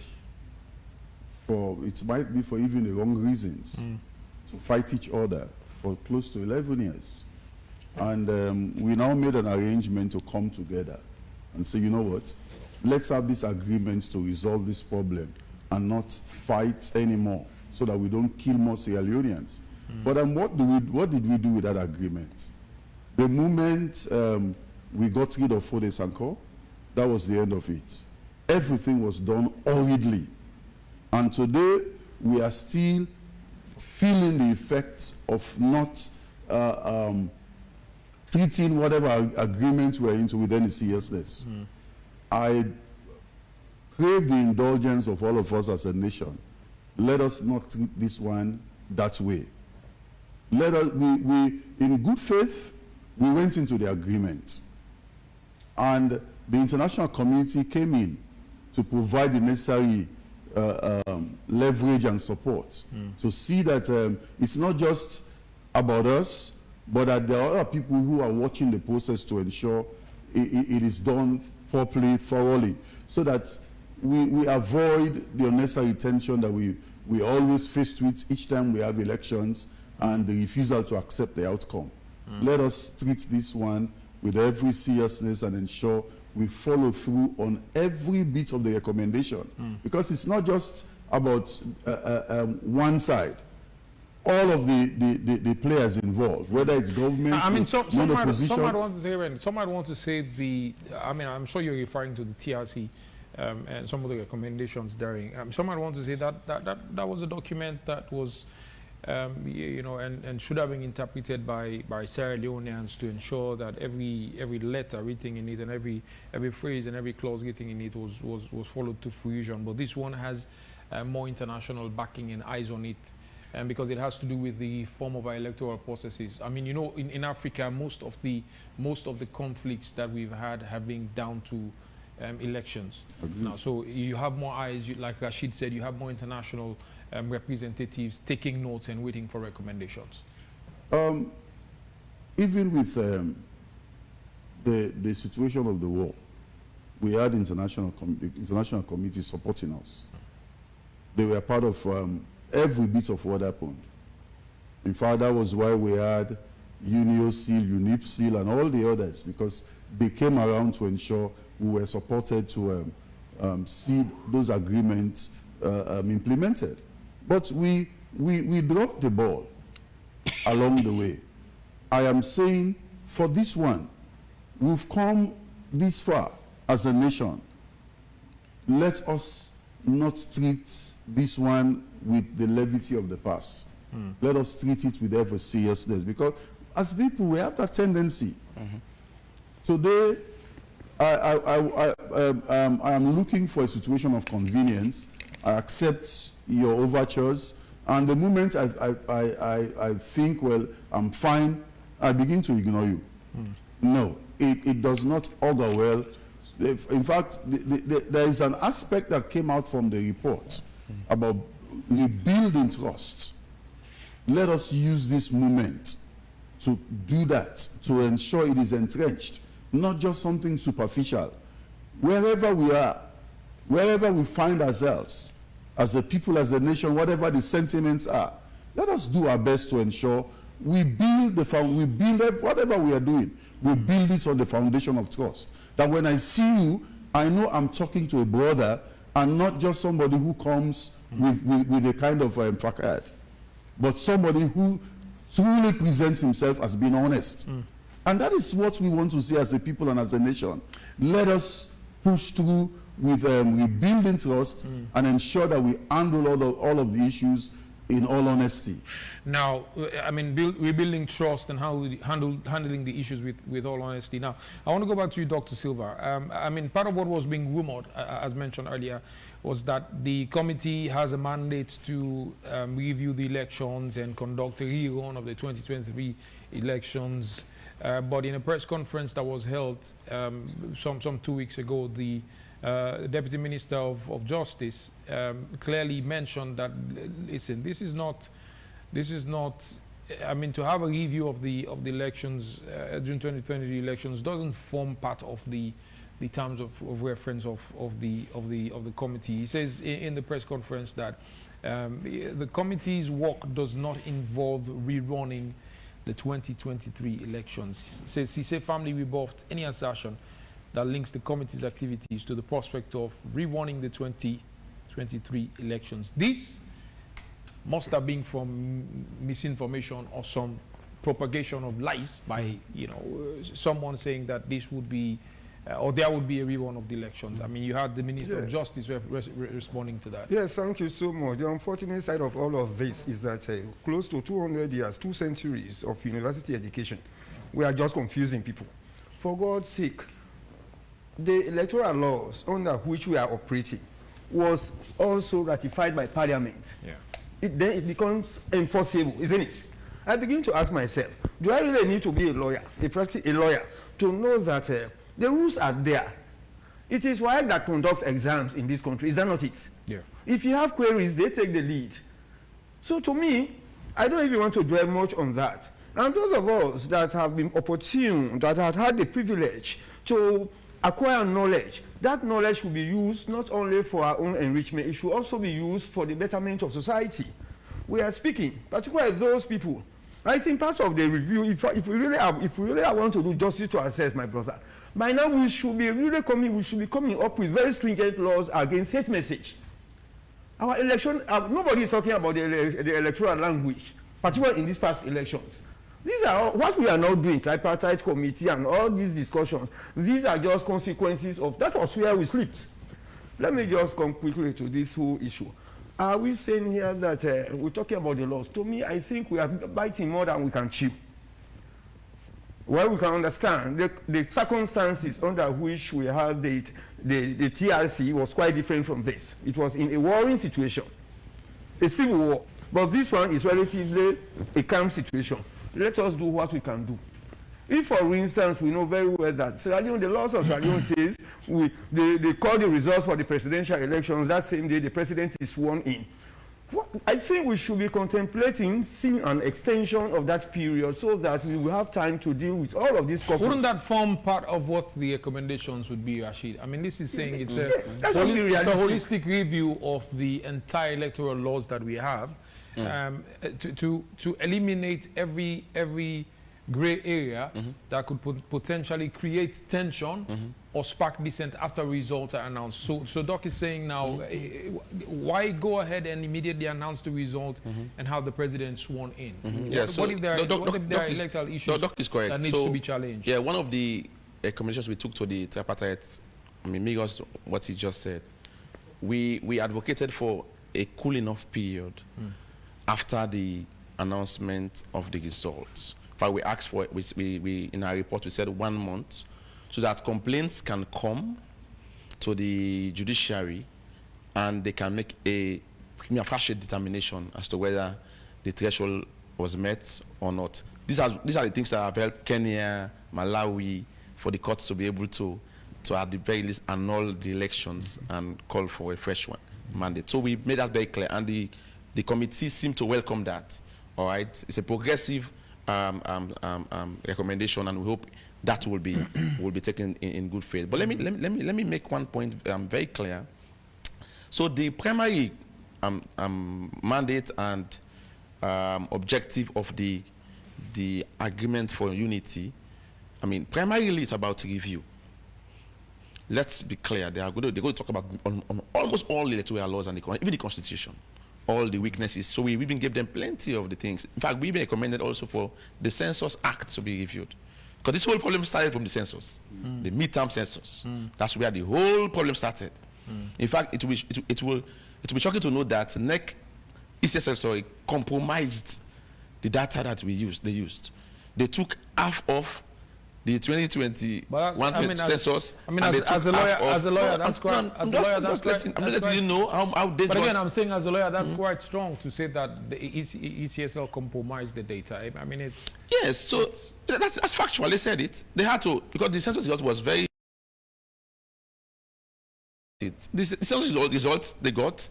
it might be for even the wrong reasons, to fight each other for close to 11 years. And we now made an arrangement to come together and say, you know what, let's have this agreement to resolve this problem and not fight anymore so that we don't kill more Sierra Leoneans. But what did we do with that agreement? The moment we got rid of Fode Sanko, that was the end of it. Everything was done hurriedly. And today, we are still feeling the effects of not treating whatever agreement we're into with any seriousness. I crave the indulgence of all of us as a nation. Let us not treat this one that way. Let us, in good faith, we went into the agreement. And the international community came in to provide the necessary leverage and support to see that it's not just about us, but that there are other people who are watching the process to ensure it is done properly, thoroughly, so that we avoid the unnecessary tension that we always face with each time we have elections and the refusal to accept the outcome. Let us treat this one with every seriousness and ensure we follow through on every bit of the recommendation. Because it's not just about one side. All of the players involved, whether it's government,
I mean, some might want to say I mean, I'm sure you're referring to the TRC and some of the recommendations therein. Some might want to say that was a document that was, you know, and should have been interpreted by Sierra Leoneans to ensure that every letter written in it and every phrase and every clause written in it was followed to fruition. But this one has more international backing and eyes on it. Because it has to do with the form of our electoral processes. I mean, you know, in Africa, most of the conflicts that we've had have been down to elections. Now, so you have more eyes, like Rashid said, you have more international representatives taking notes and waiting for recommendations.
Even with the situation of the war, we had international community supporting us. They were part of every bit of what happened. In fact, that was why we had UNIOSIL, UNIPSIL, and all the others, because they came around to ensure we were supported to see those agreements implemented. But we dropped the ball along the way. I am saying for this one, we've come this far as a nation. Let us not treat this one with the levity of the past. Let us treat it with every seriousness, because as people we have that tendency Today, I am looking for a situation of convenience. I accept your overtures, and the moment I think, well, I'm fine, I begin to ignore you. No, it does not augur well. In fact, there is an aspect that came out from the report about rebuilding trust. Let us use this moment to do that, to ensure it is entrenched, not just something superficial. Wherever we are, wherever we find ourselves, as a people, as a nation, whatever the sentiments are, let us do our best to ensure we build whatever we are doing, we build it on the foundation of trust. That when I see you, I know I'm talking to a brother and not just somebody who comes with a kind of facade, but somebody who truly presents himself as being honest. And that is what we want to see as a people and as a nation. Let us push through with rebuilding trust and ensure that we handle all of the issues in all honesty.
Now, I mean, rebuilding trust and how we handling the issues with all honesty. Now, I want to go back to you, Dr. Silva. I mean, part of what was being rumored, as mentioned earlier, was that the committee has a mandate to review the elections and conduct a rerun of the 2023 elections. But in a press conference that was held some 2 weeks ago, the Deputy Minister of Justice clearly mentioned that, listen, this is not, I mean, to have a review of the elections, June 2020 elections, doesn't form part of the terms of reference of the committee. He says in the press conference that the committee's work does not involve rerunning the 2023 elections. He said firmly rebuffed any assertion that links the committee's activities to the prospect of rerunning the 2023 elections. This must have been from misinformation or some propagation of lies by, you know, someone saying that this would be, or there would be a rerun of the elections. I mean, you had the Minister of Justice responding to that.
Yes, thank you so much. The unfortunate side of all of this is that close to 200 years, 2 centuries of university education, we are just confusing people. For God's sake, the electoral laws under which we are operating was also ratified by Parliament.
Yeah.
Then it becomes enforceable, isn't it? I begin to ask myself, do I really need to be a lawyer, a lawyer, to know that the rules are there? It is why that conducts exams in this country, is that not it?
Yeah.
If you have queries, they take the lead. So to me, I don't even want to dwell much on that. And those of us that have been opportune, that have had the privilege to acquire knowledge, that knowledge should be used not only for our own enrichment, it should also be used for the betterment of society. We are speaking, particularly those people. I think part of the review, if we really want to do justice to ourselves, my brother, by now we should be coming up with very stringent laws against hate message. Our election, nobody is talking about the electoral language, particularly in these past elections. These are all, what we are now doing, Tripartite Committee and all these discussions, these are just consequences of, that was where we slipped. Let me just come quickly to this whole issue. Are we saying here that we're talking about the laws? To me, I think we are biting more than we can chew. Well, we can understand the circumstances under which we had the TRC was quite different from this. It was in a warring situation, a civil war. But this one is relatively a calm situation. Let us do what we can do. If, for instance, we know very well that Sierra Leone, the laws of Sierra Leone says they call the results for the presidential elections that same day the president is sworn in. I think we should be contemplating seeing an extension of that period so that we will have time to deal with all of these conflicts.
Wouldn't that form part of what the recommendations would be, Rashid? I mean, this is saying it's a holistic review of the entire electoral laws that we have to eliminate every gray area that could potentially create tension or spark dissent after results are announced. So Doc is saying now, why go ahead and immediately announce the result and have the president sworn in? What if there are electoral issues that needs to be challenged?
Yeah, one of the recommendations we took to the tripartite, I mean, mirrors what he just said. We advocated for a cooling off period after the announcement of the results. In fact, we asked for it, we in our report, we said 1 month so that complaints can come to the judiciary and they can make a prima facie determination as to whether the threshold was met or not. These are the things that have helped Kenya, Malawi, for the courts to be able to at the very least annul the elections and call for a fresh one mandate. So we made that very clear, and the committee seemed to welcome that. All right, it's a progressive recommendation, and we hope that will be taken in good faith. But let me make one point very clear. So the primary mandate and objective of the agreement for unity, I mean, primarily it's about review. Let's be clear, they're going to talk about on almost all the electoral laws and even the constitution, all the weaknesses. So we even gave them plenty of the things. In fact, we even recommended also for the Census Act to be reviewed. Because this whole problem started from the census, the midterm census. That's where the whole problem started. In fact, it will be shocking to know that NEC, ECSL, compromised the data that they used. They took half of the 2021 census.
I mean, as a lawyer, that's quite. I'm just letting you know how dangerous. But again, I'm saying as a lawyer, that's quite strong to say that the ECSL compromised the data. I mean, it's
yes. So that's factual. They said it. They had to, because the census result was very. The census result they got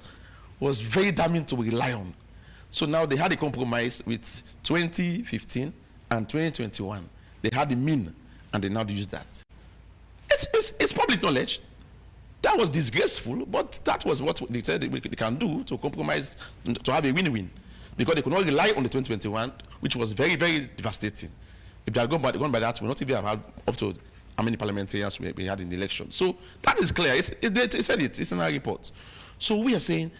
was very damning to rely on. So now they had a compromise with 2015 and 2021. They had the mean, and they now use that. It's public knowledge. That was disgraceful, but that was what they said they can do to compromise, to have a win-win. Because they could not rely on the 2021, which was very, very devastating. If they had gone by that, we would not even have had up to how many parliamentarians we had in the election. So that is clear. They said it's in our report. So we are saying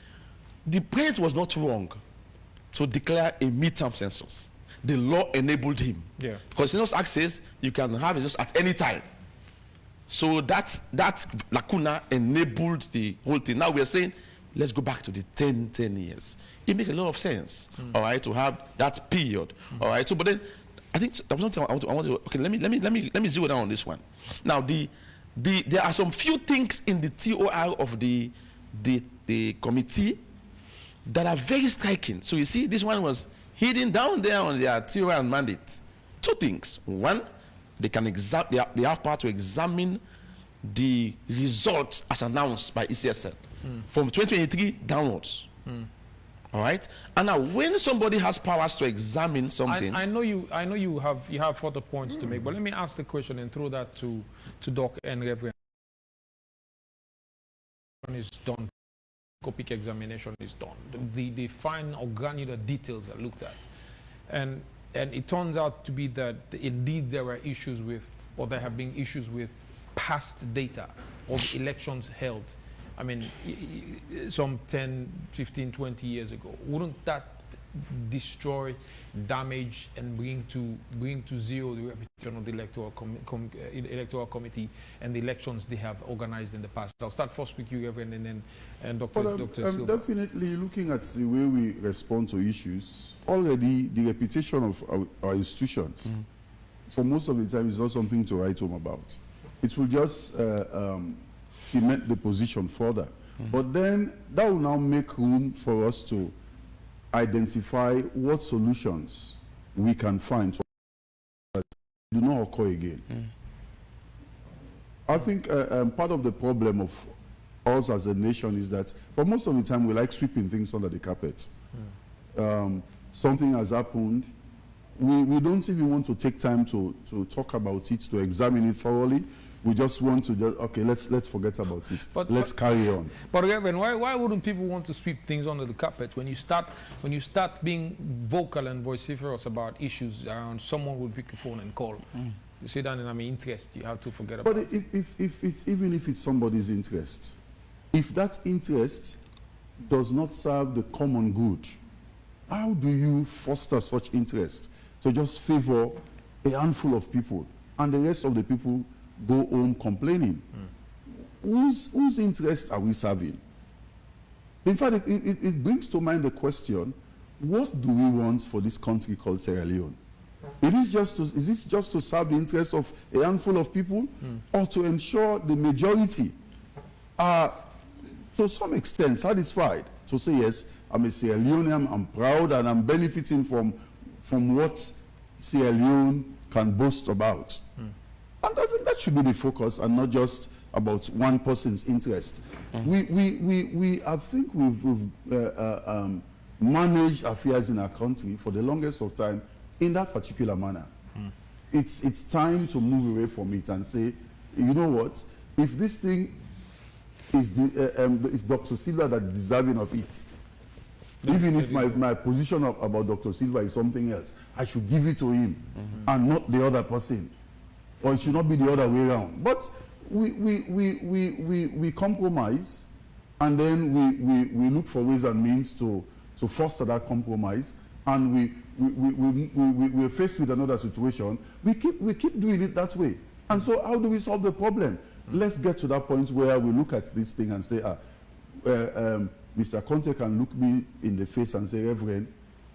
the president was not wrong to declare a midterm census. The law enabled him.
Yeah.
Because Census Act says you can have a census at any time. So that lacuna enabled the whole thing. Now we are saying, let's go back to the 10 years. It makes a lot of sense, all right, to have that period, all right. So, but then I think there was something I want to. Okay, let me zero down on this one. Now, there are some few things in the TOR of the committee that are very striking. So you see, this one was hidden down there on their TOR and mandate. Two things. One, they have power to examine the results as announced by ECSL from 2023 downwards. All right. And now, when somebody has powers to examine something,
I know you have further points to make, but let me ask the question and throw that to Doc and Reverend. Is done. Copic examination is done. The fine or granular details are looked at, and it turns out to be that indeed there are issues with, or there have been issues with past data of elections held. I mean, some 10, 15, 20 years ago. Wouldn't that destroy, damage, and bring to zero the reputation of the electoral committee and the elections they have organized in the past? I'll start first with you, Reverend, and then Dr. Silva.
Definitely looking at the way we respond to issues, already the reputation of our institutions, for most of the time, is not something to write home about. It will just cement the position further. But then that will now make room for us to identify what solutions we can find to that do not occur again. I think part of the problem of us as a nation is that for most of the time we like sweeping things under the carpet. Something has happened. We don't even want to take time to talk about it, to examine it thoroughly. We just want to okay, let's forget about it. Let's carry on.
But Reverend, why wouldn't people want to sweep things under the carpet when you start being vocal and vociferous about issues around? Someone will pick a phone and call. You sit down and I'm interested. You have to forget about it.
But even if it's somebody's interest, if that interest does not serve the common good, how do you foster such interest to just favor a handful of people and the rest of the people go home complaining? Whose interest are we serving? In fact, it brings to mind the question, what do we want for this country called Sierra Leone? Is it just to serve the interest of a handful of people, or to ensure the majority are, to some extent, satisfied to say, yes, I'm a Sierra Leonean, I'm proud, and I'm benefiting from what Sierra Leone can boast about. And I think that should be the focus, and not just about one person's interest. I think we've managed affairs in our country for the longest of time in that particular manner. It's time to move away from it and say, you know what, if this thing is it's Dr. Silva that is deserving of it, even if my position about Dr. Silva is something else, I should give it to him and not the other person. Or it should not be the other way around. But we compromise, and then we look for ways and means to foster that compromise, and we're faced with another situation. We keep doing it that way. And so how do we solve the problem? Let's get to that point where we look at this thing and say, Mr. Conte can look me in the face and say, Reverend,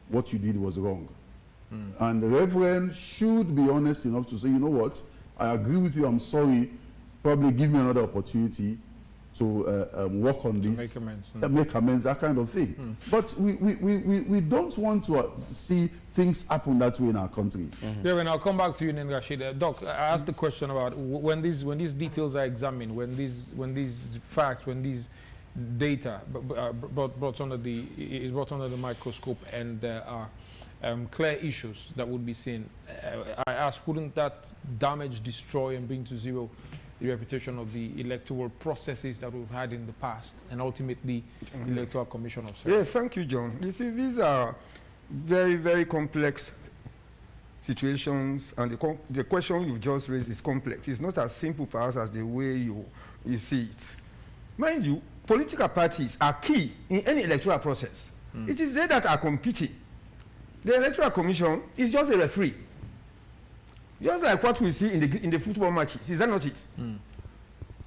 what you did was wrong. And the Reverend should be honest enough to say, you know what, I agree with you, I'm sorry, probably give me another opportunity to work on this, make amends, that kind of thing. But we don't want to see things happen that way in our country.
Yeah, and I'll come back to you, Rashid. Doc, I asked the question about when these details are examined, when these facts, when these data brought under the microscope, and there are clear issues that would be seen. I asked, wouldn't that damage, destroy, and bring to zero the reputation of the electoral processes that we've had in the past, and ultimately the Electoral Commission of Service?
Yes, thank you, John. You see, these are very, very complex situations, and the question you've just raised is complex. It's not as simple, perhaps, as the way you see it. Mind you, political parties are key in any electoral process. It is they that are competing. The Electoral Commission is just a referee. Just like what we see in the football matches. Is that not it?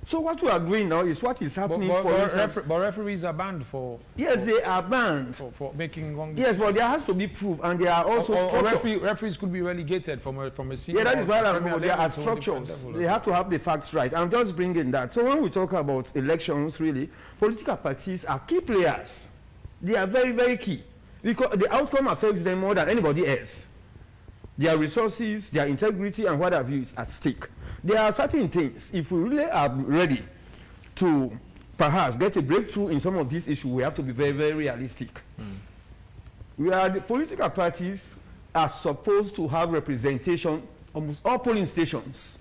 So what we are doing now is what is happening
but referees are banned for...
Yes, they are banned.
For making wrong...
Yes, but there has to be proof, and there are also structures.
Referees could be relegated from a senior...
Yeah, that is why there are structures. They have to have the facts right. I'm just bringing that. So when we talk about elections, really, political parties are key players. They are very, very key, because the outcome affects them more than anybody else. Their resources, their integrity, and what have you is at stake. There are certain things, if we really are ready to perhaps get a breakthrough in some of these issues, we have to be very, very realistic. The political parties are supposed to have representation almost all polling stations.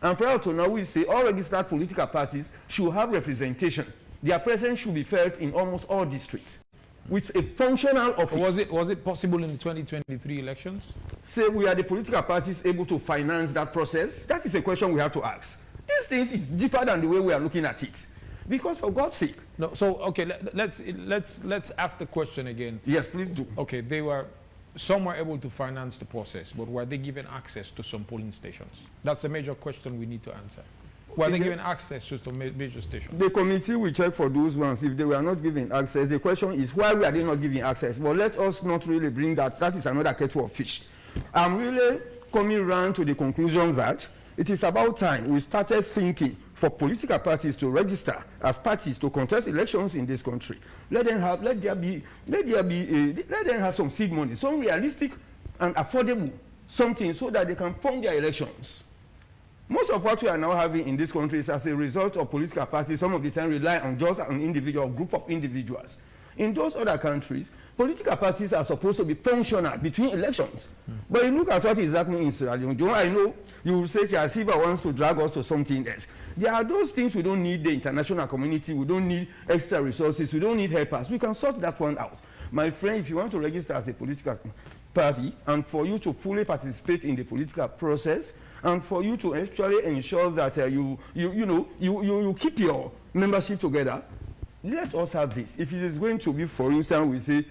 And prior to now, we say all registered political parties should have representation. Their presence should be felt in almost all districts with a functional office.
Was it possible in the 2023 elections?
Say, we are the political parties able to finance that process? That is a question we have to ask. These things is deeper than the way we are looking at it. Because for God's sake.
No, so okay, let's ask the question again.
Yes, please do.
Okay, some were able to finance the process, but were they given access to some polling stations? That's a major question we need to answer. Were they given access to some major stations?
The committee will check for those ones. If they were not given access, the question is, why were they not given access? But let us not really bring that. That is another kettle of fish. I'm really coming around to the conclusion that it is about time we started thinking for political parties to register as parties to contest elections in this country. Let them have some seed money, some realistic and affordable something, so that they can fund their elections. Most of what we are now having in this country is as a result of political parties some of the time rely on just an individual, group of individuals. In those other countries, political parties are supposed to be functional between elections. But you look at what is happening in Sierra Leone. I know you will say Charles Silva wants to drag us to something else. There are those things we don't need the international community, we don't need extra resources, we don't need helpers. We can sort that one out. My friend, if you want to register as a political party, and for you to fully participate in the political process, and for you to actually ensure that you keep your membership together, let us have this. If it is going to be, for instance, we say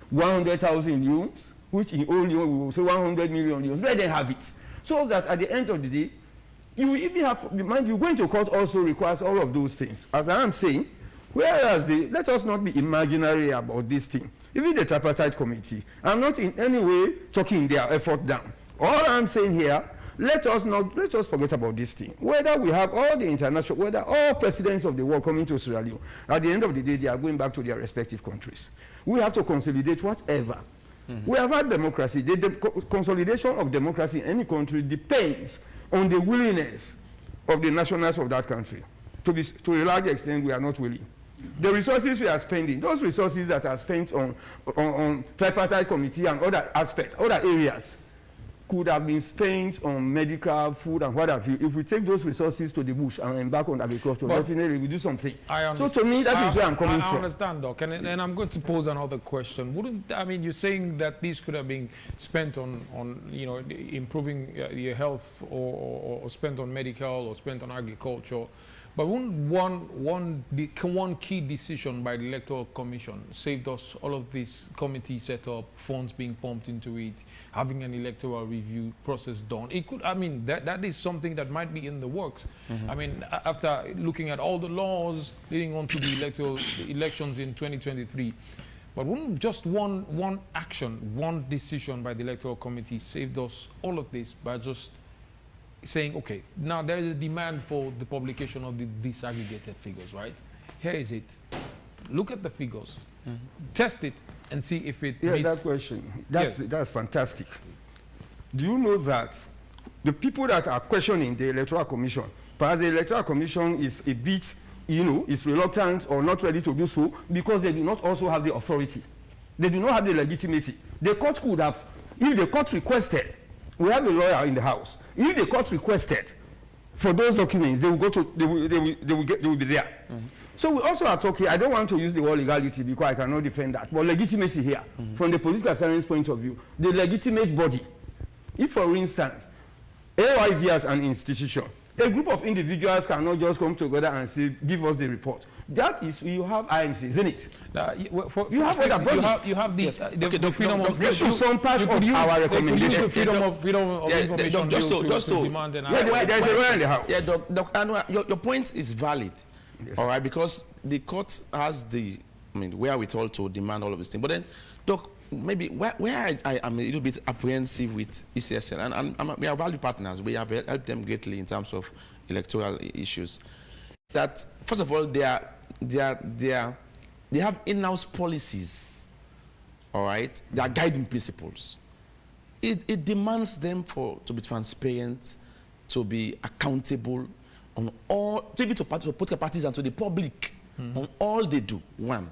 100,000 youths, which in all Leone we will say 100 million youths, let them have it. So that at the end of the day, you even have, mind you, going to court also requires all of those things. As I am saying, whereas let us not be imaginary about this thing. Even the Tripartite Committee, I'm not in any way talking their effort down. All I'm saying here, let us forget about this thing. Whether we have all the international, whether all presidents of the world coming to Sierra Leone, at the end of the day, they are going back to their respective countries. We have to consolidate whatever. We have had democracy. The consolidation of democracy in any country depends on the willingness of the nationals of that country. To a large extent, we are not willing. The resources we are spending, those resources that are spent on tripartite committee and other aspects, other areas, could have been spent on medical, food, and what have you. If we take those resources to the bush and embark on agriculture, definitely we do something. So to me, that is where I'm coming from.
I understand, Doc, and I'm going to pose another question. You're saying that these could have been spent on improving your health, or spent on medical, or spent on agriculture, but wouldn't one key decision by the Electoral Commission saved us all of this committee set up, funds being pumped into it, having an electoral review process done? It could, that is something that might be in the works. After looking at all the laws leading on to the elections in 2023, but wouldn't just one action, one decision by the Electoral Committee saved us all of this by just saying, okay, now there is a demand for the publication of the disaggregated figures, right? Here is it. Look at the figures, test it, and see if it meets.
That question, that's fantastic. Do you know that the people that are questioning the Electoral Commission, perhaps the Electoral Commission is a bit, is reluctant or not ready to do so because they do not also have the authority. They do not have the legitimacy. The court could have, if the court requested, we have a lawyer in the house. If the court requested for those documents, they will be there. So we also are talking, I don't want to use the word legality because I cannot defend that, but legitimacy here, from the political science point of view, the legitimate body. If, for instance, AYV as an institution, a group of individuals cannot just come together and say, give us the report. That is, you have IMC, isn't it? You have other bodies.
You have the freedom of...
This is some part of our recommendation.
Freedom of information to demand an...
There's a lawyer in the house.
Yeah, Doc, your point is valid. Yes. All right, because the court has where we told to demand all of these things. But then, Doc, maybe where I am a little bit apprehensive with ECSL, and we are value partners. We have helped them greatly in terms of electoral issues. That first of all, they have in-house policies. All right, they are guiding principles. It demands them to be transparent, to be accountable on all, to political parties and to the public on all they do. One.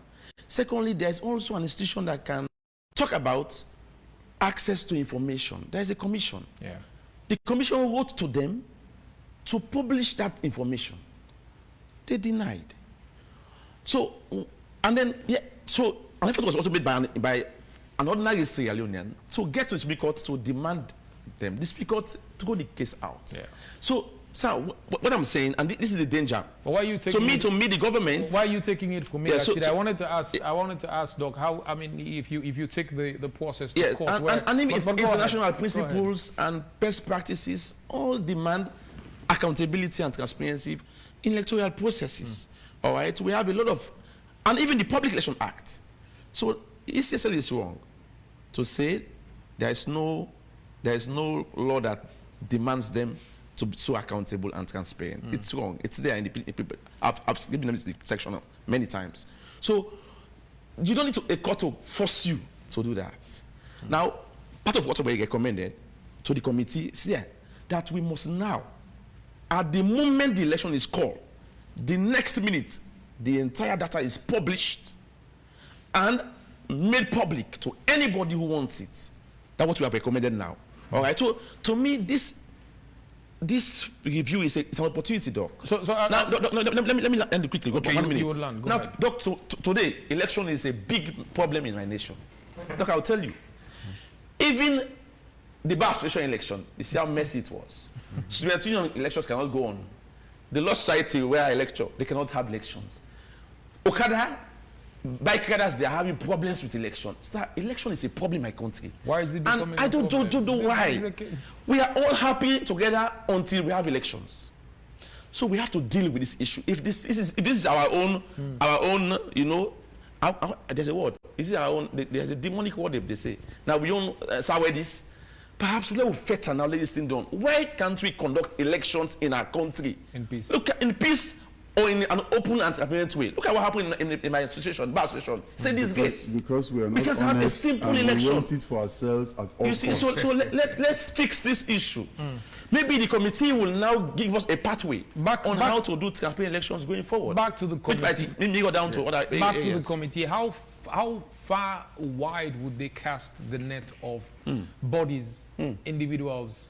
Secondly, there's also an institution that can talk about access to information. There's a commission.
Yeah.
The commission wrote to them to publish that information. They denied. So, and then, so an effort was also made by an ordinary Sierra Leonean to get to the Supreme Court to demand them, the Supreme Court to go the case out.
Yeah.
So, what I'm saying, and this is the danger.
But why are you taking
to me, the government.
Why are you taking it from me?
Yeah,
actually, I wanted to ask, Doc, how? If you take the process to court,
and international principles and best practices all demand accountability and transparency in electoral processes. All right, we have a lot of, and even the Public Election Act. So ECSL is wrong to say there is no law that demands them to be so accountable and transparent. It's wrong. It's there in the I've given them this section many times. So you don't need a court to force you to do that. Now, part of what we recommended to the committee is that we must now, at the moment the election is called, the next minute, the entire data is published and made public to anybody who wants it. That's what we have recommended now. All right. So to me, this review is an opportunity, Doc. Now, let me end quickly.
Okay,
1 minute.
You would land. Go
now,
ahead.
Doc, today, election is a big problem in my nation. Doc, I'll tell you. Even the Bar Association election, you see how messy it was. Student union elections cannot go on. The Law Society, where I lecture, they cannot have elections. Okada, bike riders, they are having problems with elections. Election is a problem in my country.
Why is it becoming
and I don't know why. We are all happy together until we have elections. So we have to deal with this issue. If this is our own, there's a word. Is it our own? There's a demonic word if they say. Now we own sour this. perhaps let us better now let this thing done. Why can't we conduct elections in our country
In peace.
Look at, in peace or in an open and transparent way? Look at what happened in my association, bar association. Say this case.
Because we are
We
not
can have a
honest
simple
and
election.
we want it for ourselves at all
You see,
costs.
so let's fix this issue. Maybe the committee will now give us a pathway on how to do transparent elections going forward.
Back to the committee.
Maybe go down to other
Back to the
areas.
committee. How far wide would they cast the net of bodies, individuals,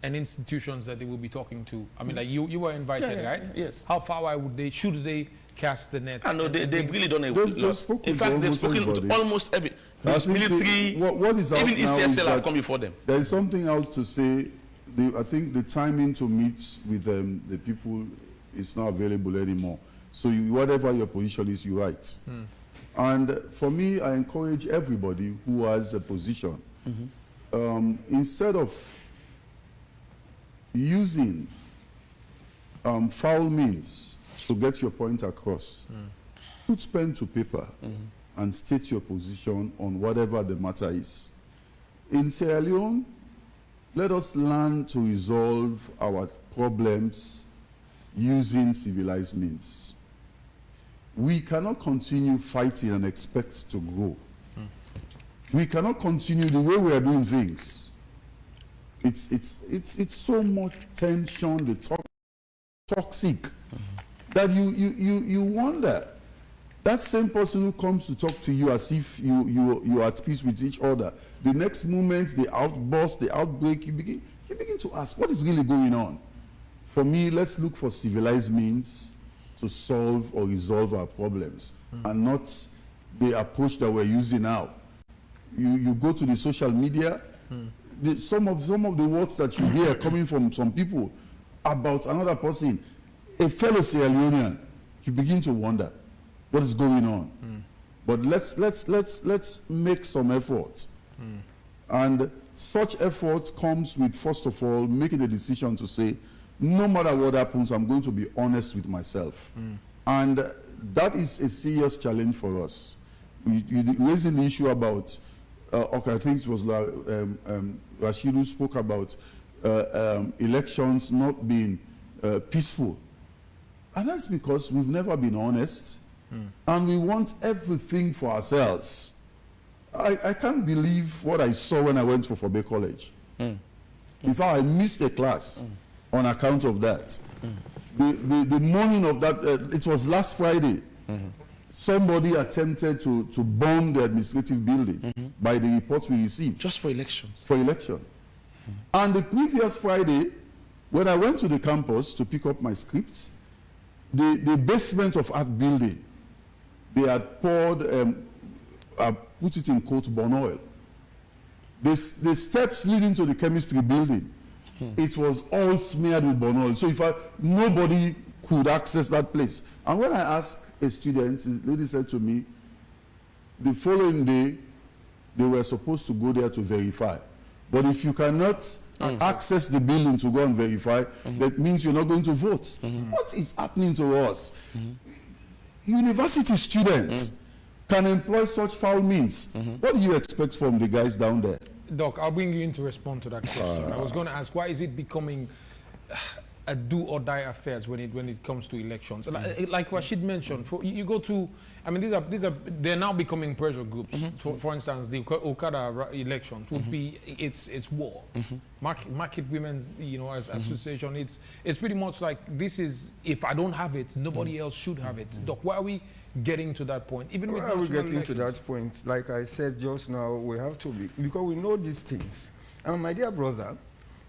and institutions that they will be talking to? I mean, like you were invited, right?
Yes.
How far wide should they cast the net?
I know they've really done a
They've
lot.
spoken
In
to
fact, they've
almost
spoken
everybody.
to almost every
I think
military.
what is out
even
now is
ECSL have
that
come before them.
there is something out to say. I think the timing to meet with the people is not available anymore. So whatever your position is, you write. And for me, I encourage everybody who has a position, instead of using foul means to get your point across, put pen to paper and state your position on whatever the matter is. In Sierra Leone, let us learn to resolve our problems using civilized means. We cannot continue fighting and expect to grow. We cannot continue the way we are doing things. It's so much tension, the toxic, that you wonder. That same person who comes to talk to you as if you are at peace with each other, the next moment, the outburst, the outbreak, you begin to ask, what is really going on? For me, let's look for civilized means to solve or resolve our problems, and not the approach that we're using now. You go to the social media, some of the words that you hear coming from some people about another person, a fellow Sierra Leonean, you begin to wonder what is going on. But let's make some effort. And such effort comes with, first of all, making a decision to say, no matter what happens, I'm going to be honest with myself. And that is a serious challenge for us. You raising the issue about, okay, I think it was Rashid who spoke about elections not being peaceful. And that's because we've never been honest. And we want everything for ourselves. I can't believe what I saw when I went to Fobe College. In fact, I missed a class on account of that. The morning of that, it was last Friday, somebody attempted to burn the administrative building by the reports we received.
Just for elections.
For election. And the previous Friday, when I went to the campus to pick up my scripts, the basement of art building, they had poured, put it in quote, burn oil. The steps leading to the chemistry building, it was all smeared with burn oil. So nobody could access that place. And when I asked a student, the lady said to me, the following day, they were supposed to go there to verify. But if you cannot access the building to go and verify, that means you're not going to vote. What is happening to us? University students can employ such foul means. What do you expect from the guys down there?
Doc, I'll bring you in to respond to that question. I was going to ask, why is it becoming a do or die affairs when it comes to elections? Like Rashid mentioned, you go to, I mean, they're now becoming pressure groups. For instance, the Okada elections would be, it's war. Market women's, as association, it's pretty much like, this is, if I don't have it, nobody else should have it. Doc, why are we getting to that point? Even with
why are we getting
elections?
to that point? Like I said just now, we have to be, because we know these things. And my dear brother,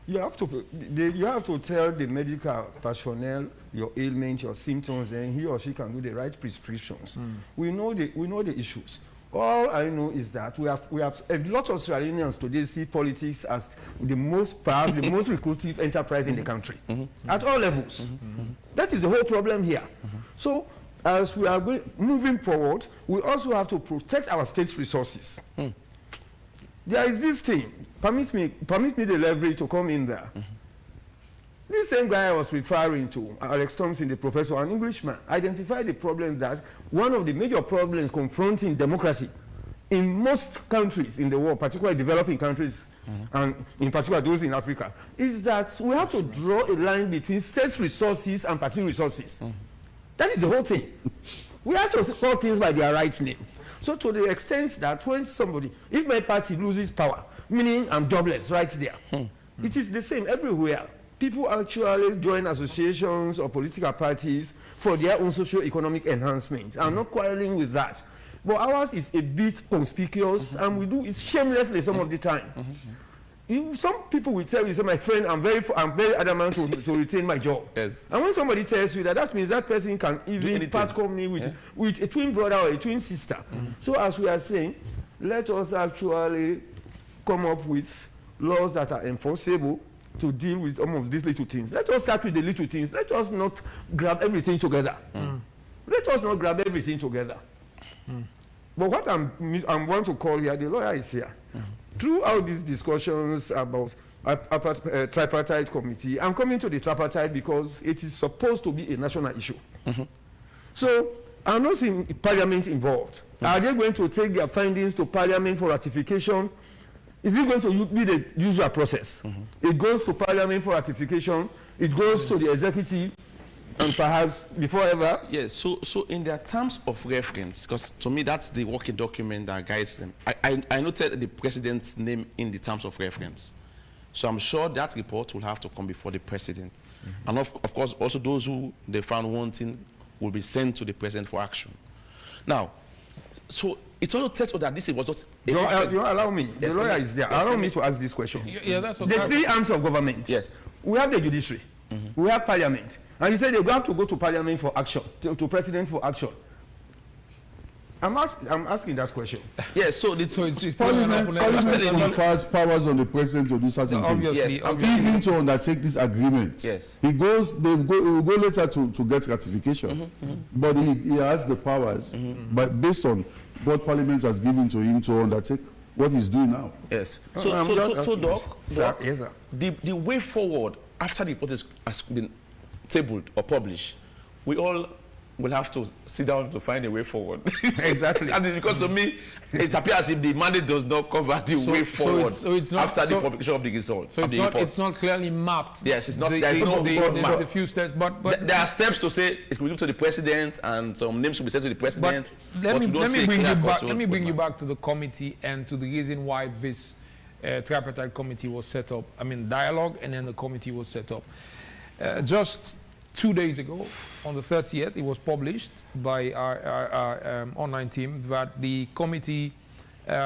you have to tell the medical personnel your ailment, your symptoms, and he or she can do the right prescriptions. We know the issues. All I know is that we have a lot of Sierra Leoneans today see politics as the most powerful, the most lucrative enterprise in the country, at all levels. That is the whole problem here. So, as we are moving forward, we also have to protect our state's resources. There is this thing. Permit me the leverage to come in there. This same guy I was referring to, Alex Thompson, the professor, an Englishman, identified the problem that one of the major problems confronting democracy in most countries in the world, particularly developing countries, and in particular those in Africa, is that we have to draw a line between state resources and party resources. That is the whole thing. We have to call things by their right name. So to the extent that when somebody, if my party loses power, meaning I'm jobless right there, it is the same everywhere. People actually join associations or political parties for their own socio-economic enhancement. I'm not quarreling with that. But ours is a bit conspicuous, and we do it shamelessly some of the time. Some people will tell you, say, my friend, I'm very adamant to retain my job.
Yes.
And when somebody tells you that, that means that person can even part company with a twin brother or a twin sister. So as we are saying, let us actually come up with laws that are enforceable to deal with some of these little things. Let us start with the little things. Let us not grab everything together. Let us not grab everything together. But what I'm want to call here, the lawyer is here. Throughout these discussions about tripartite committee, I'm coming to the tripartite because it is supposed to be a national issue. So I'm not seeing Parliament involved. Are they going to take their findings to Parliament for ratification? Is it going to be the usual process? It goes to Parliament for ratification, it goes to the executive, and perhaps before ever?
Yes, so in their terms of reference, because to me that's the working document that guides them, I noted the president's name in the terms of reference. So I'm sure that report will have to come before the president. And of course, also those who they found wanting will be sent to the president for action. Now, so it's also tells us that this was not...
You allow me, the lawyer is there. Allow me to ask this question.
Yeah, that's what
the three arms of government.
Yes.
We have the judiciary. We have Parliament. And you say they have to go to Parliament for action, to President for action. I'm asking that question.
Yes, so
Parliament confers powers on the president to do certain things.
Yes,
even to undertake this agreement.
Yes.
He will go later to get ratification. But he has the powers, but based on what Parliament has given to him to undertake what he's doing now.
Yes.
Doc, yes, sir.
The way forward after the report has been tabled or published, we all will have to sit down to find a way forward.
Exactly.
And it's because to me, it appears as if the mandate does not cover the way forward after the publication of the results.
So it's not clearly mapped.
Yes, it's not. There's
a few steps, but
there are steps to say it will be given to the president, and some names will be sent to the president.
Let me bring you back to the committee and to the reason why this tripartite committee was set up. I mean, dialogue, and then the committee was set up. Just 2 days ago, on the 30th, it was published by our online team that the committee had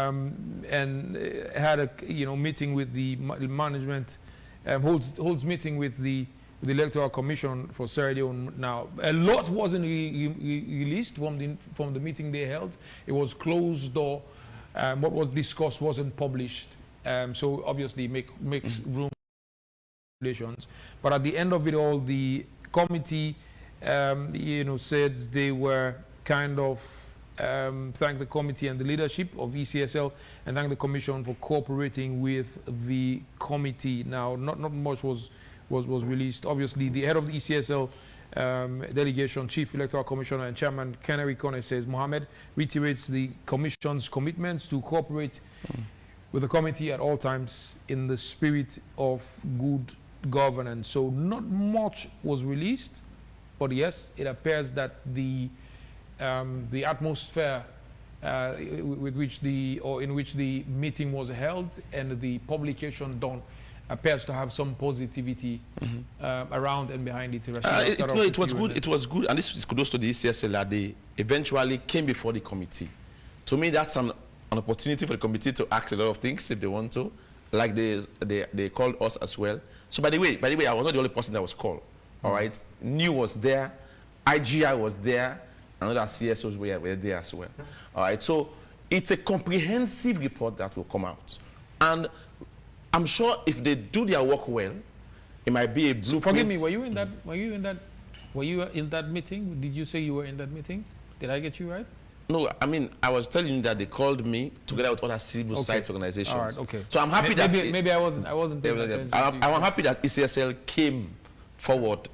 a meeting with the management, holds meeting with the electoral commission for Sierra Leone. Now, a lot wasn't released from the meeting they held. It was closed door. What was discussed wasn't published. So obviously makes room for relations. But at the end of it all, the committee said they were kind of thank the committee and the leadership of ECSL and thank the commission for cooperating with the committee. Now, not much was released. Obviously, the head of the ECSL delegation, Chief Electoral Commissioner and Chairman Canary Kone says Mohammed reiterates the commission's commitments to cooperate with the committee at all times in the spirit of good governance. So not much was released, but yes, it appears that the atmosphere in which the meeting was held and the publication done appears to have some positivity around and behind it.
It was good. It was good, and this is kudos to the ECSL that they eventually came before the committee. To me, that's an opportunity for the committee to ask a lot of things if they want to, like they called us as well. So by the way, I was not the only person that was called. All right, New was there, IGI was there, and other CSOs were there as well. All right, so it's a comprehensive report that will come out, and I'm sure if they do their work well, it might be a blueprint.
So forgive me, were you in that meeting? Did you say you were in that meeting? Did I get you right?
No, I mean, I was telling you that they called me together with other civil society organizations.
All right, okay.
So I'm happy
maybe I wasn't paying attention.
I'm happy that ECSL came forward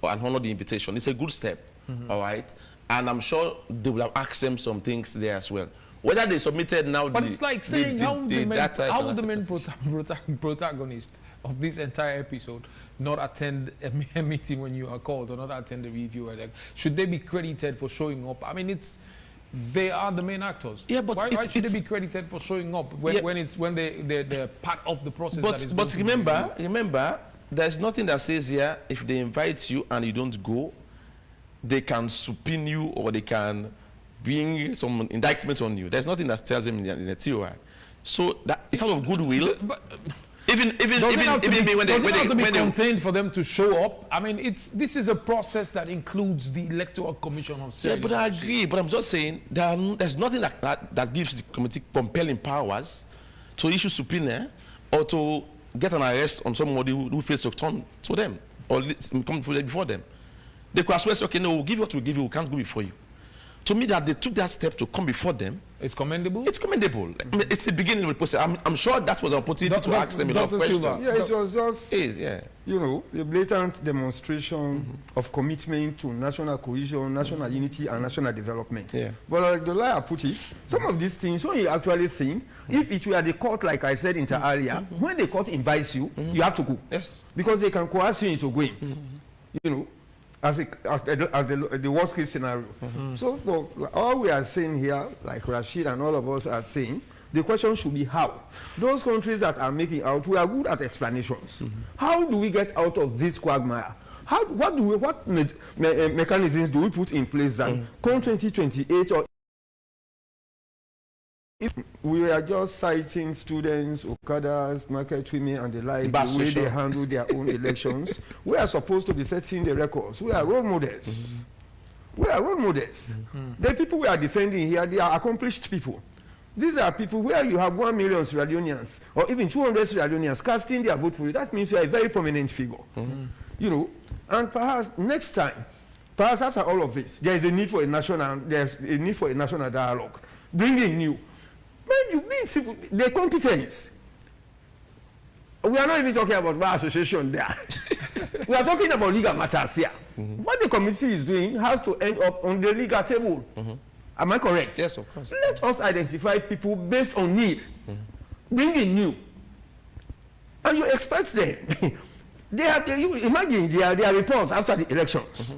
and honored the invitation. It's a good step, all right? And I'm sure they will have asked them some things there as well. Whether they submitted now,
but it's like saying how would the main protagonist of this entire episode not attend a meeting when you are called, or not attend a review? Should they be credited for showing up? I mean, they are the main actors.
Yeah, but
why should they be credited for showing up when they're part of the process?
But remember, there's nothing that says here if they invite you and you don't go, they can subpoena you or they can bring some indictments on you. There's nothing that tells them in the TOI. So that it's out of goodwill. Even when they
contained for them to show up. I mean, this is a process that includes the Electoral Commission of Sierra Leone.
Yeah, but I agree. But I'm just saying there's nothing like that gives the committee compelling powers to issue subpoena or to get an arrest on somebody who fails to turn to them or come before them. They could as well say, okay, no, we'll give you what we'll give you, we can't go before you. To me, that they took that step to come before them.
It's commendable?
It's commendable. I mean, it's the beginning of the process. I'm sure that was an opportunity to ask them a lot of questions.
Yeah, it was just, you know, a blatant demonstration of commitment to national cohesion, national unity, and national development.
Yeah.
But like the lawyer put it, some of these things, when you actually think, if it were the court, like I said earlier, when the court invites you, you have to go.
Yes.
Because they can coerce you into going. You know, as the worst case scenario. So all we are saying here, like Rashid and all of us are saying, the question should be how. Those countries that are making out, we are good at explanations. How do we get out of this quagmire? What mechanisms do we put in place that come 2028 or if we are just citing students, Okadas, market women, and the like, the way they handle their own elections, we are supposed to be setting the records. We are role models. We are role models. The people we are defending here, they are accomplished people. These are people where you have 1 million Sierra Leoneans or even 200 Sierra Leoneans casting their vote for you. That means you are a very prominent figure. You know, and perhaps next time, perhaps after all of this, there is a need for a national dialogue. Bringing new. The competence. We are not even talking about bar association there. We are talking about legal matters here. What the committee is doing has to end up on the legal table. Am I correct?
Yes, of course.
Let us identify people based on need. Bring in new. And you expect them. You imagine their reports after the elections.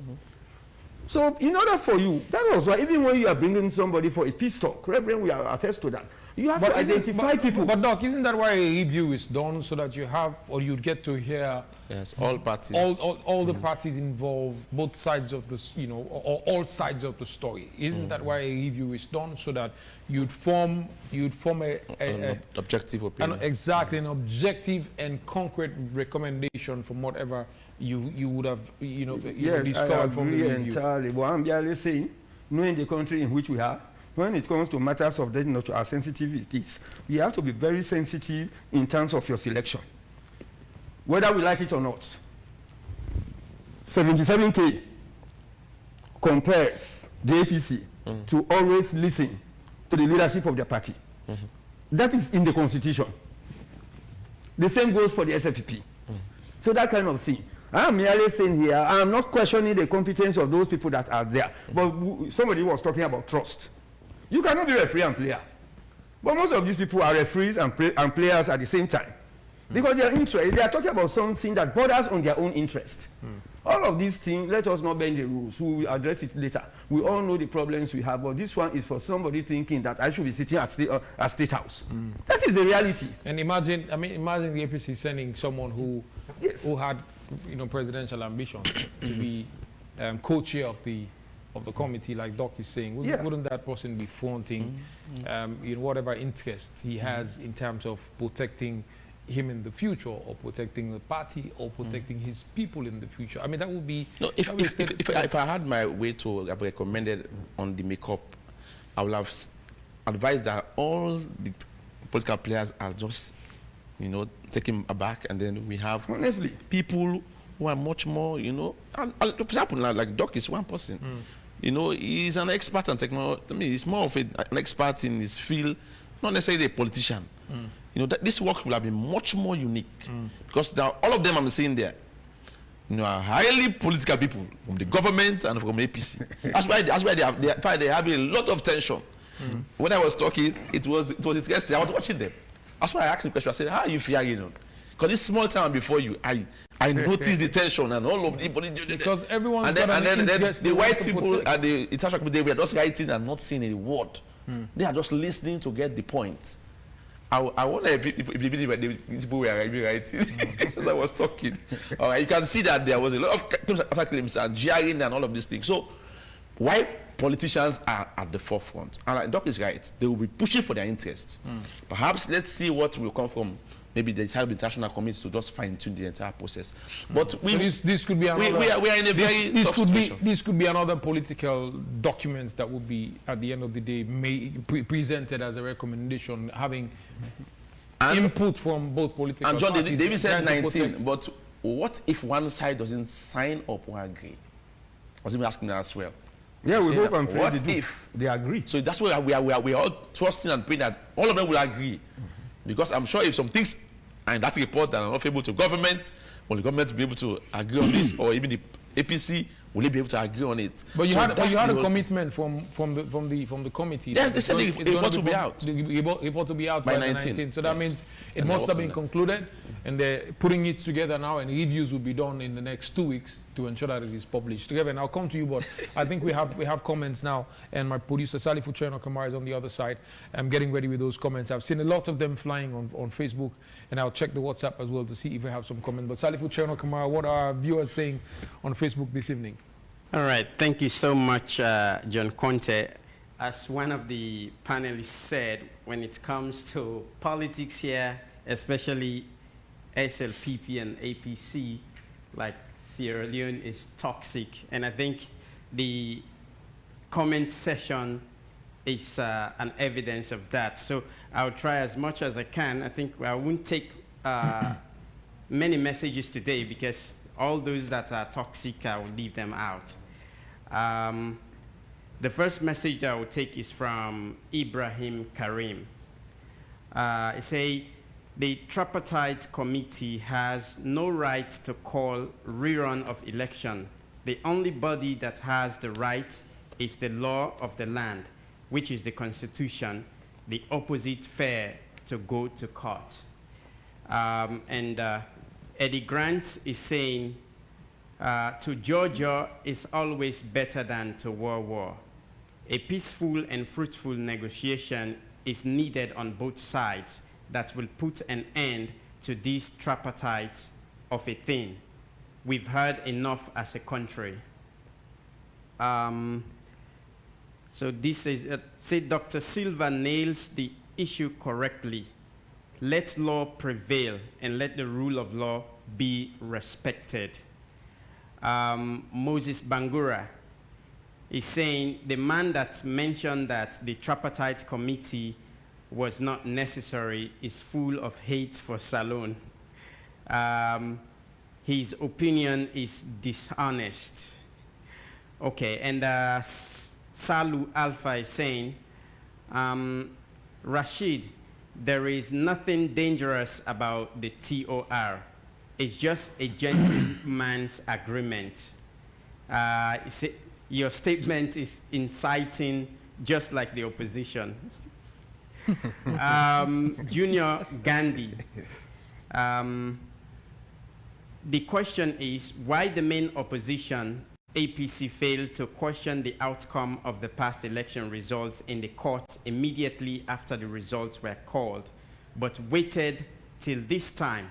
So in order for you, that was why even when you are bringing somebody for a peace talk, Reverend, we are attest to that. You have to identify people.
But Doc, isn't that why a review is done, so that you have, or you get to hear
all parties,
all the parties involved, both sides of this, you know, or all sides of the story? Isn't that why a review is done, so that you'd form an
objective opinion?
Exactly, an objective and concrete recommendation from whatever you would have, you know, discovered from the review.
Entirely. But I'm barely saying, knowing the country in which we are, when it comes to matters of that nature, as sensitive it is, we have to be very sensitive in terms of your selection, whether we like it or not. 77K compares the APC to always listen to the leadership of their party. That is in the constitution. The same goes for the SFPP. So that kind of thing. I'm merely saying here, I'm not questioning the competence of those people that are there, but somebody was talking about trust. You cannot be referee and player. But most of these people are referees and players at the same time. Because their interest, they are talking about something that borders on their own interest. All of these things, let us not bend the rules. We will address it later. We all know the problems we have, but this one is for somebody thinking that I should be sitting at State House. That is the reality.
And imagine the APC sending someone who had, you know, presidential ambition to be co-chair of the committee, like Doc is saying. Wouldn't that person be fronting in whatever interest he has in terms of protecting him in the future, or protecting the party, or protecting his people in the future? I mean, that would be...
No, if I had my way to have recommended on the makeup, I would have advised that all the political players are just, you know, taken aback, and then we have
honestly
people who are much more, you know, and for example, like Doc is one person. You know, he's an expert on technology. I mean, he's more of an expert in his field, not necessarily a politician. You know, this work will have been much more unique because now all of them I'm seeing there, you know, are highly political people from the government and from APC. That's why they have a lot of tension. When I was talking, it was interesting. I was watching them. That's why I asked the question. I said, how are you fearing on? Because this small town before you, I noticed the tension and all of the
because everyone's
and then the white people and the international people, they were just writing and not saying a word. They are just listening to get the point. I wonder if the people were writing as I was talking. All right, you can see that there was a lot of claims and jeering and all of these things. So why politicians are at the forefront? And Doc is right. They will be pushing for their interests. Perhaps let's see what will come from maybe the international committee to just fine-tune the entire process. But
so this could be another,
we are in a very tough situation.
This could be another political document that would be, at the end of the day, presented as a recommendation, having input from both political
and John,
parties.
they even said 19, but what if one side doesn't sign up or agree? I was even asking that as well.
Yeah, we hope and pray
what
they
if
they agree.
So that's why we are all trusting and praying that all of them will agree. Because I'm sure if some things are in that report that are not favorable to government, will the government be able to agree on this, or even the APC, will they be able to agree on it?
But you
so
had a commitment from the committee.
Yes, they said the report will be out.
The report will be out by the 19th. So that means it
And
must have been concluded, and they're putting it together now, and reviews will be done in the next 2 weeks to ensure that it is published. Kevin, I'll come to you, but I think we have comments now, and my producer Sally Futreno Kamara is on the other side. I'm getting ready with those comments. I've seen a lot of them flying on Facebook, and I'll check the WhatsApp as well to see if we have some comments. But Sally Futreno Kamara, what are our viewers saying on Facebook this evening?
All right, thank you so much, John Conte. As one of the panelists said, when it comes to politics here, especially SLPP and APC, like Sierra Leone is toxic. And I think the comment session is an evidence of that. So I'll try as much as I can. I think I won't take many messages today because all those that are toxic, I will leave them out. The first message I will take is from Ibrahim Karim. He says, the Tripartite Committee has no right to call rerun of election. The only body that has the right is the law of the land, which is the Constitution. The opposite fair to go to court. Eddie Grant is saying, to Georgia is always better than to war. A peaceful and fruitful negotiation is needed on both sides that will put an end to these tripartites of a thing. We've heard enough as a country. So this is, said Dr. Silva nails the issue correctly. Let law prevail and let the rule of law be respected. Moses Bangura is saying the man that mentioned that the Tripartite Committee was not necessary is full of hate for Salone. His opinion is dishonest. Okay, and Salu Alpha is saying, Rashid, there is nothing dangerous about the TOR. It's just a gentleman's agreement. Your statement is inciting just like the opposition. Junior Gandhi. The question is why the main opposition, APC, failed to question the outcome of the past election results in the courts immediately after the results were called, but waited till this time.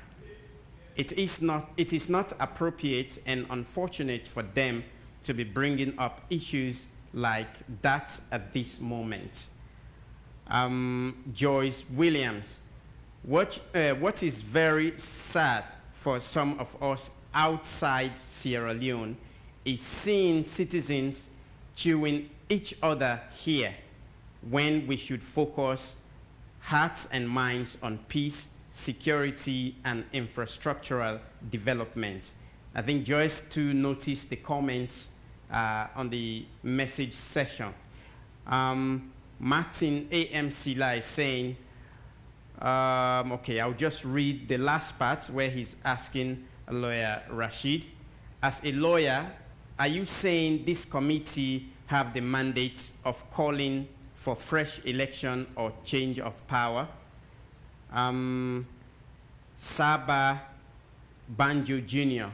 It is not appropriate and unfortunate for them to be bringing up issues like that at this moment. Joyce Williams, what is very sad for some of us outside Sierra Leone is seeing citizens chewing each other here when we should focus hearts and minds on peace, security, and infrastructural development. I think Joyce too noticed the comments on the message session. Martin A.M. Sila is saying, okay, I'll just read the last part where he's asking lawyer Rashid. As a lawyer, are you saying this committee have the mandate of calling for fresh election or change of power. Saba Banjo Jr.,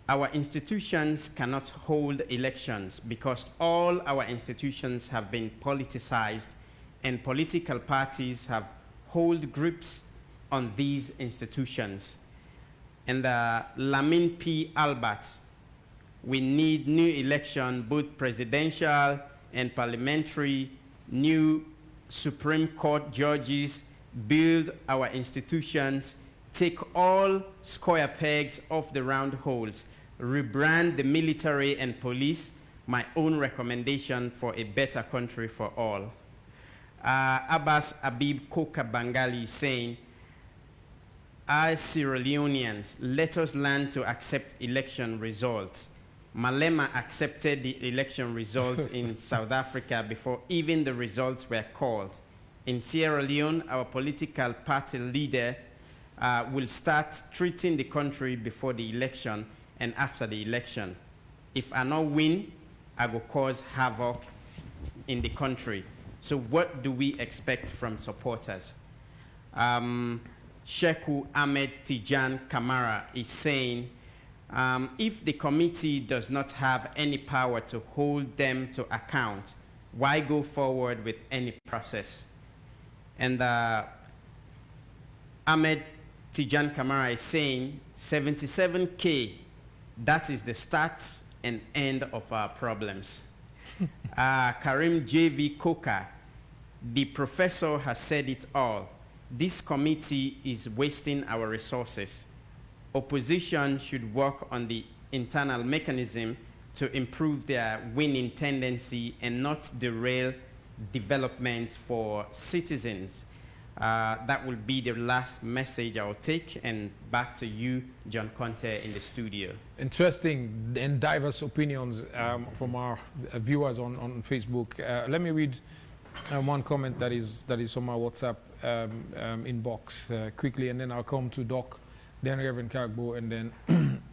our institutions cannot hold elections because all our institutions have been politicized and political parties have hold grips on these institutions. And Lamin P. Albert, we need new election, both presidential and parliamentary, new Supreme Court judges, build our institutions, take all square pegs off the round holes, rebrand the military and police, my own recommendation for a better country for all. Abbas Abib Koka Bangali saying, as Sierra Leoneans, let us learn to accept election results. Malema accepted the election results in South Africa before even the results were called. In Sierra Leone, our political party leader will start treating the country before the election and after the election. If I not win, I will cause havoc in the country. So what do we expect from supporters? Sheku Ahmed Tijan Kamara is saying, if the committee does not have any power to hold them to account, why go forward with any process? And Ahmed Tijan Kamara is saying 77K, that is the start and end of our problems. Karim J.V. Koka, the professor has said it all. This committee is wasting our resources. Opposition should work on the internal mechanism to improve their winning tendency and not derail development for citizens. That will be the last message I'll take, and back to you, John Conte, in the studio.
Interesting and diverse opinions from our viewers on Facebook. Let me read one comment that is on my WhatsApp inbox quickly, and then I'll come to Doc, then Reverend Kagbo, and then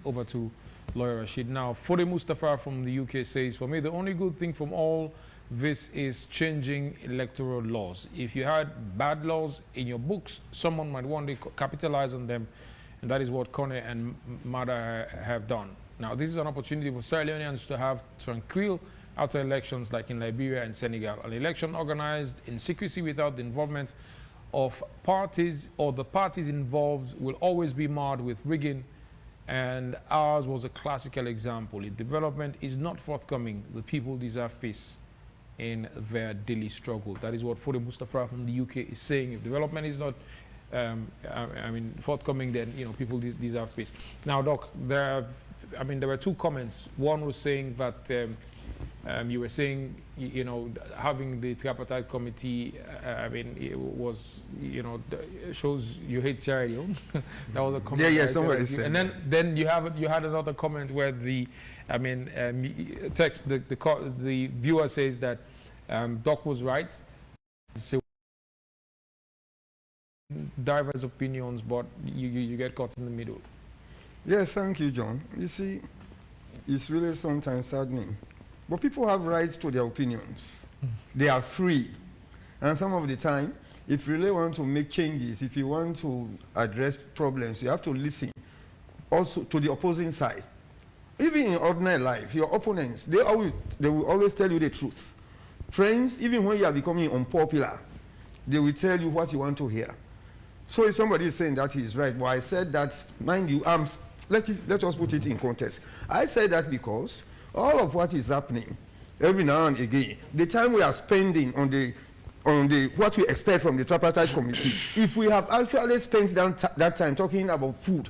over to Lawyer Rashid. Now, Fode Mustafa from the UK says, for me, the only good thing from all this is changing electoral laws. If you had bad laws in your books, someone might want to capitalize on them, and that is what Kone and Mada have done. Now, this is an opportunity for Sierra Leoneans to have tranquil after elections like in Liberia and Senegal. An election organized in secrecy without the involvement of parties or the parties involved will always be marred with rigging, and ours was a classical example. If development is not forthcoming, the people deserve peace in their daily struggle. That is what Fode Mustafa from the UK is saying. If development is not forthcoming, then people deserve peace. Now, Doc, there were two comments. One was saying that you were saying, having the Tripartite committee, it was, shows you hate Sierra Leone. That was a comment.
Yeah, somebody said.
And then you had another comment where the the viewer says that Doc was right. So diverse opinions, but you get caught in the middle.
Yes, thank you, John. You see, it's really sometimes saddening. But people have rights to their opinions. They are free. And some of the time, if you really want to make changes, if you want to address problems, you have to listen also to the opposing side. Even in ordinary life, your opponents, they will always tell you the truth. Friends, even when you are becoming unpopular, they will tell you what you want to hear. So if somebody is saying that he is right, well, I said that, mind you, let us put it in context. I said that because all of what is happening every now and again, the time we are spending on the what we expect from the Tripartite Committee, if we have actually spent that time talking about food,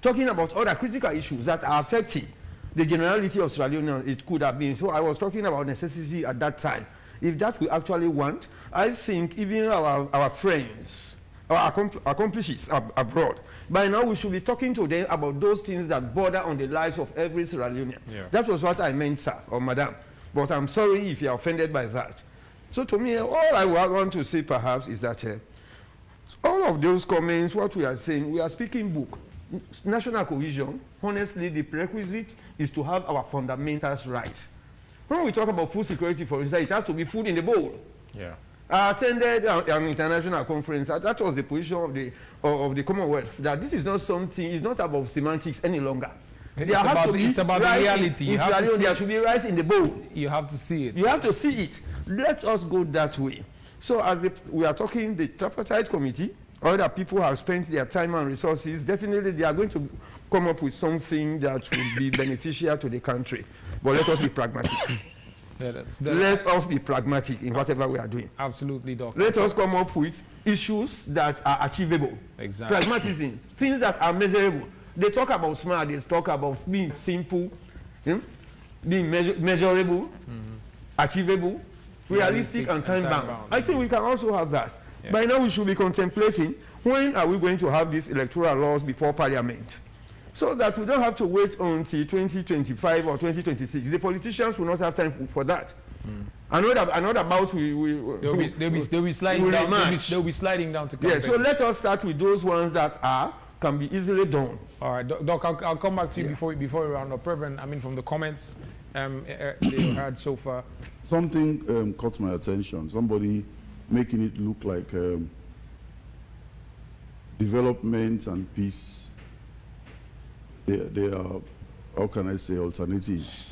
talking about other critical issues that are affecting the generality of Sierra Leone, it could have been. So I was talking about necessity at that time. If that we actually want, I think even our friends, our accomplices abroad, by now we should be talking to them about those things that border on the lives of every Sierra Leonean. Yeah. That was what I meant, sir, or madam. But I'm sorry if you are offended by that. So to me, all I want to say perhaps is that all of those comments, what we are saying, we are speaking book. National cohesion, honestly, the prerequisite is to have our fundamentals right. When we talk about food security, for instance, it has to be food in the bowl.
Yeah.
I attended an international conference. That was the position of the Commonwealth, that this is not something, it's not about semantics any longer.
It's about the reality.
There should be rice in the bowl.
You have to see it.
You have to see it. Let us go that way. So as we are talking, the Tripartite Committee, other people have spent their time and resources. Definitely they are going to come up with something that will be beneficial to the country. But let us be pragmatic. Let us be pragmatic in whatever we are doing.
Absolutely, Doctor.
Let us come up with issues that are achievable.
Exactly.
Pragmatism, things that are measurable. They talk about smart, they talk about being simple, being measurable, achievable, realistic and time-bound. I think we can also have that. Yeah. By now we should be contemplating, when are we going to have these electoral laws before Parliament? So that we don't have to wait until 2025 or 2026. The politicians will not have time for that. Another bout they'll
be sliding down to campaign.
Yeah, so let us start with those ones that can be easily done.
All right, Doc, I'll come back to you before we round up. Reverend, I mean, from the comments they heard so far.
Something caught my attention. Somebody making it look like development and peace, they are, how can I say, alternatives.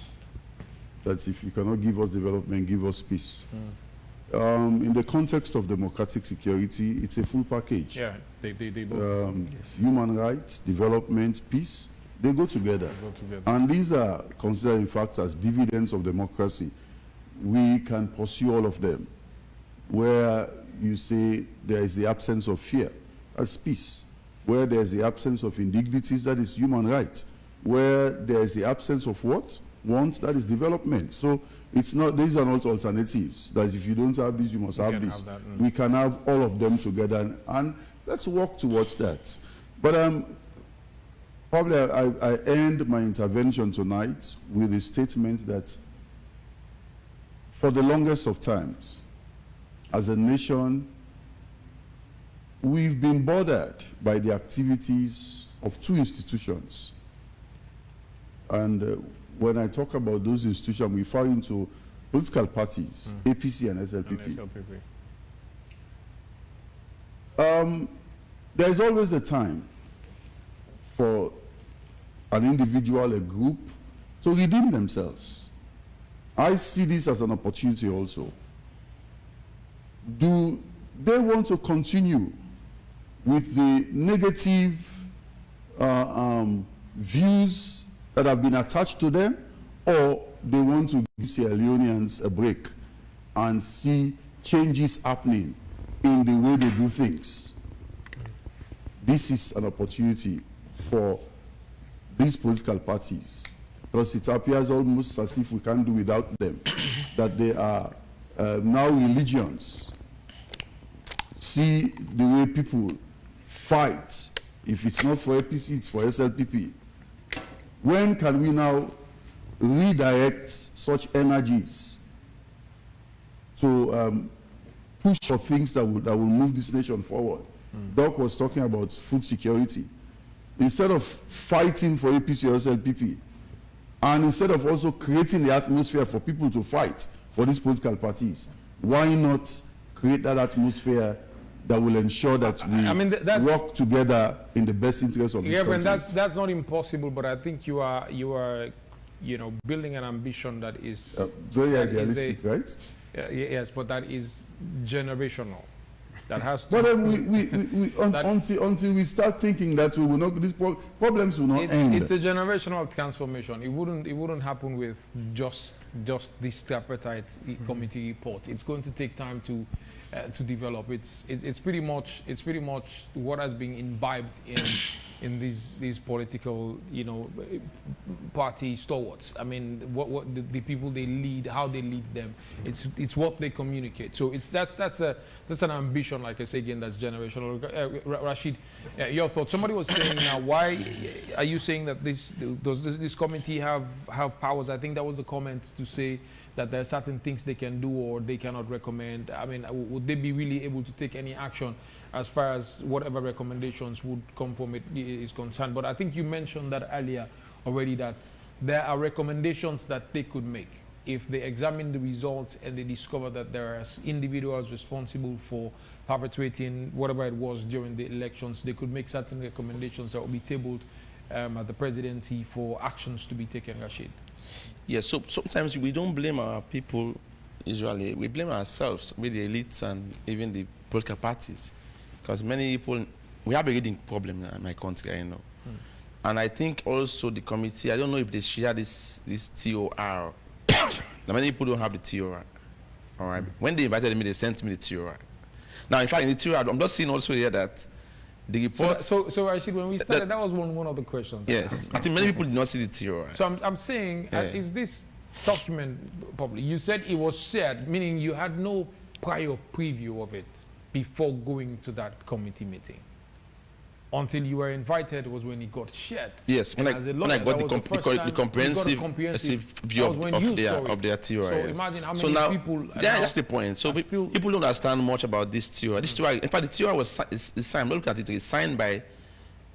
That if you cannot give us development, give us peace. In the context of democratic security, it's a full package.
Yeah, they both.
Human rights, development, peace, they go together. And these are considered, in fact, as dividends of democracy. We can pursue all of them. Where you say there is the absence of fear, that's peace. Where there is the absence of indignities, that is human rights. Where there is the absence of what? Want, that is development. So it's not, these are not alternatives. That is, if you don't have this, you must have this. We can have all of them together, and let's work towards that. But probably I end my intervention tonight with a statement that for the longest of times, as a nation, we've been bothered by the activities of two institutions. And when I talk about those institutions, we fall into political parties, APC and SLPP. There is always a time for an individual, a group, to redeem themselves. I see this as an opportunity also. Do they want to continue with the negative views that have been attached to them, or they want to give Sierra Leoneans a break and see changes happening in the way they do things? This is an opportunity for these political parties, because it appears almost as if we can't do without them, that they are now religions. See the way people fight. If it's not for APC, it's for SLPP. When can we now redirect such energies to push for things that will move this nation forward? Doc was talking about food security. Instead of fighting for APC or SLPP, and instead of also creating the atmosphere for people to fight for these political parties, why not create that atmosphere that will ensure that we work together in the best interest of this country?
Yeah, that's not impossible, but I think you are building an ambition that is
very idealistic, right?
Yes, but that is generational. That has to.
But until we start thinking that we will not, these problems will not end.
It's a generational transformation. It wouldn't happen with just this tripartite committee report. It's going to take time to develop. It's pretty much what has been imbibed in these political party stalwarts. I mean, what the people they lead, how they lead them. It's what they communicate. So that's an ambition, like I say again, that's generational. Rashid, your thoughts. Somebody was saying now, why are you saying that does this committee have powers? I think that was a comment to say that there are certain things they can do or they cannot recommend. I mean, would they be really able to take any action as far as whatever recommendations would come from it is concerned? But I think you mentioned that earlier already, that there are recommendations that they could make. if they examine the results and they discover that there are individuals responsible for perpetuating whatever it was during the elections, they could make certain recommendations that will be tabled at the presidency for actions to be taken, Rashid.
Yes, so sometimes we don't blame our people usually. We blame ourselves with the elites and even the political parties. Because many people, we have a reading problem in my country, I know. And I think also the committee, I don't know if they share this TOR. Now, many people don't have the TOR. All right. When they invited me, they sent me the TOR. Now, in fact, in the TOR, I'm just seeing also here that the report.
So Rashid, when we started, that was one of the questions.
Yes. I think many people did not see the TOR.
So I'm saying, is this document public? You said it was shared, meaning you had no prior preview of it before going to that committee meeting. Until you were invited was when it got shared.
Yes, when I got the comprehensive view of their TOR.
So
yes.
imagine how many people.
Yeah, that's the point. So people don't understand much about this TOR. This TOR, in fact, the TOR was signed. Look at it. It's signed by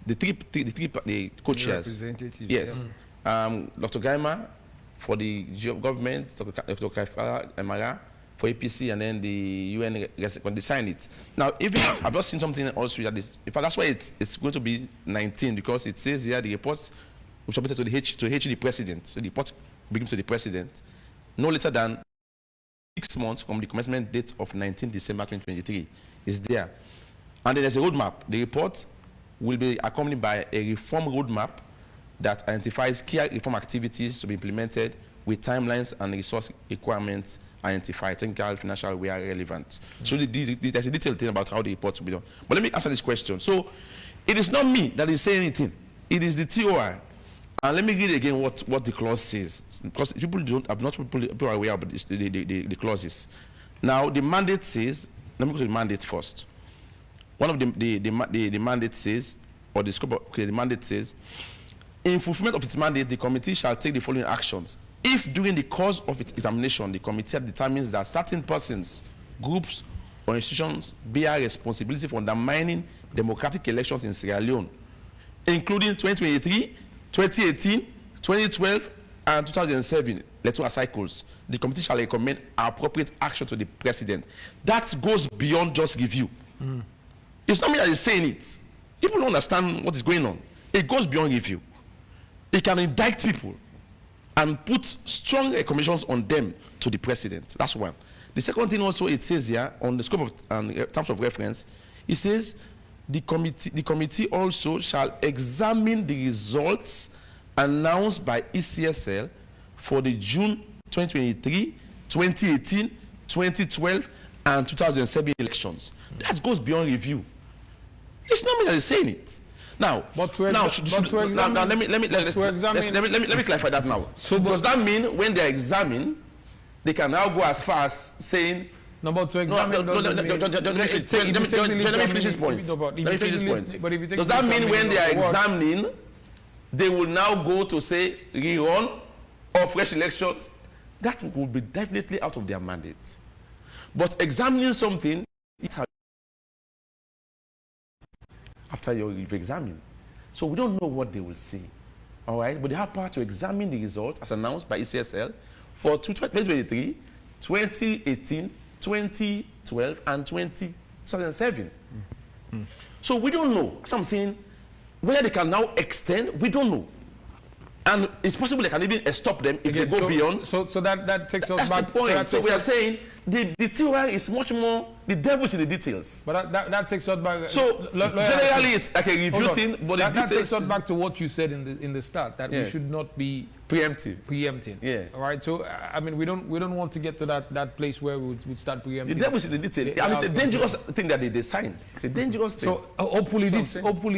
the co-chairs. Yes, Dr. Gaima for the government, Dr. Kaifala Emara for APC, and then the UN when they sign it. Now, even I've just seen something also that is, in fact, that's why it's going to be 19, because it says here the reports will be submitted to the president. So the report begins to the president no later than 6 months from the commencement date of 19 December 2023. Is there, and then there's a roadmap. The report will be accompanied by a reform roadmap that identifies key reform activities to be implemented with timelines and resource requirements identify technical, financial, where relevant. So there's a detailed thing about how the report will be done. But let me answer this question. So it is not me that is saying anything. It is the TOR. And let me read again what the clause says, because people are aware of the clauses. Now the mandate says, let me go to the mandate first. One of the mandate says, or the scope of the mandate says, in fulfillment of its mandate, the committee shall take the following actions. If during the course of its examination, the committee determines that certain persons, groups, or institutions bear responsibility for undermining democratic elections in Sierra Leone, including 2023, 2018, 2012, and 2007 electoral cycles, the committee shall recommend appropriate action to the president. That goes beyond just review. It's not me that is saying it. People don't understand what is going on. It goes beyond review. It can indict people and put strong recommendations on them to the president. That's one. The second thing also it says here on the scope of terms of reference, it says the committee also shall examine the results announced by ECSL for the June 2023, 2018, 2012, and 2007 elections. That goes beyond review. It's not me that is saying it. Now, let me clarify that now. So does that mean when they examine, they can now go as far as saying?
No, but to examine.
Let me finish this point. Does that mean when they are examining, they will now go to say rerun or fresh elections? That will be definitely out of their mandate. But examining something, after you've examined. So we don't know what they will say. All right? But they have power to examine the results as announced by ECSL for 2023, 2018, 2012, and 2007. So we don't know. That's what I'm saying. Whether they can now extend, we don't know. And it's possible they can even stop them if they go beyond.
So that takes us back.
That's the point. So we are saying the TOR is much more, the devil's in the details.
But that takes us back.
So generally it's like a review thing, but
that takes us back to what you said in the start, that we should not be preempting.
Yes.
All right. So I mean, we don't want to get to that place where we start preempting.
The devil's in the detail. And it's a dangerous thing that they signed. It's a dangerous thing.
So hopefully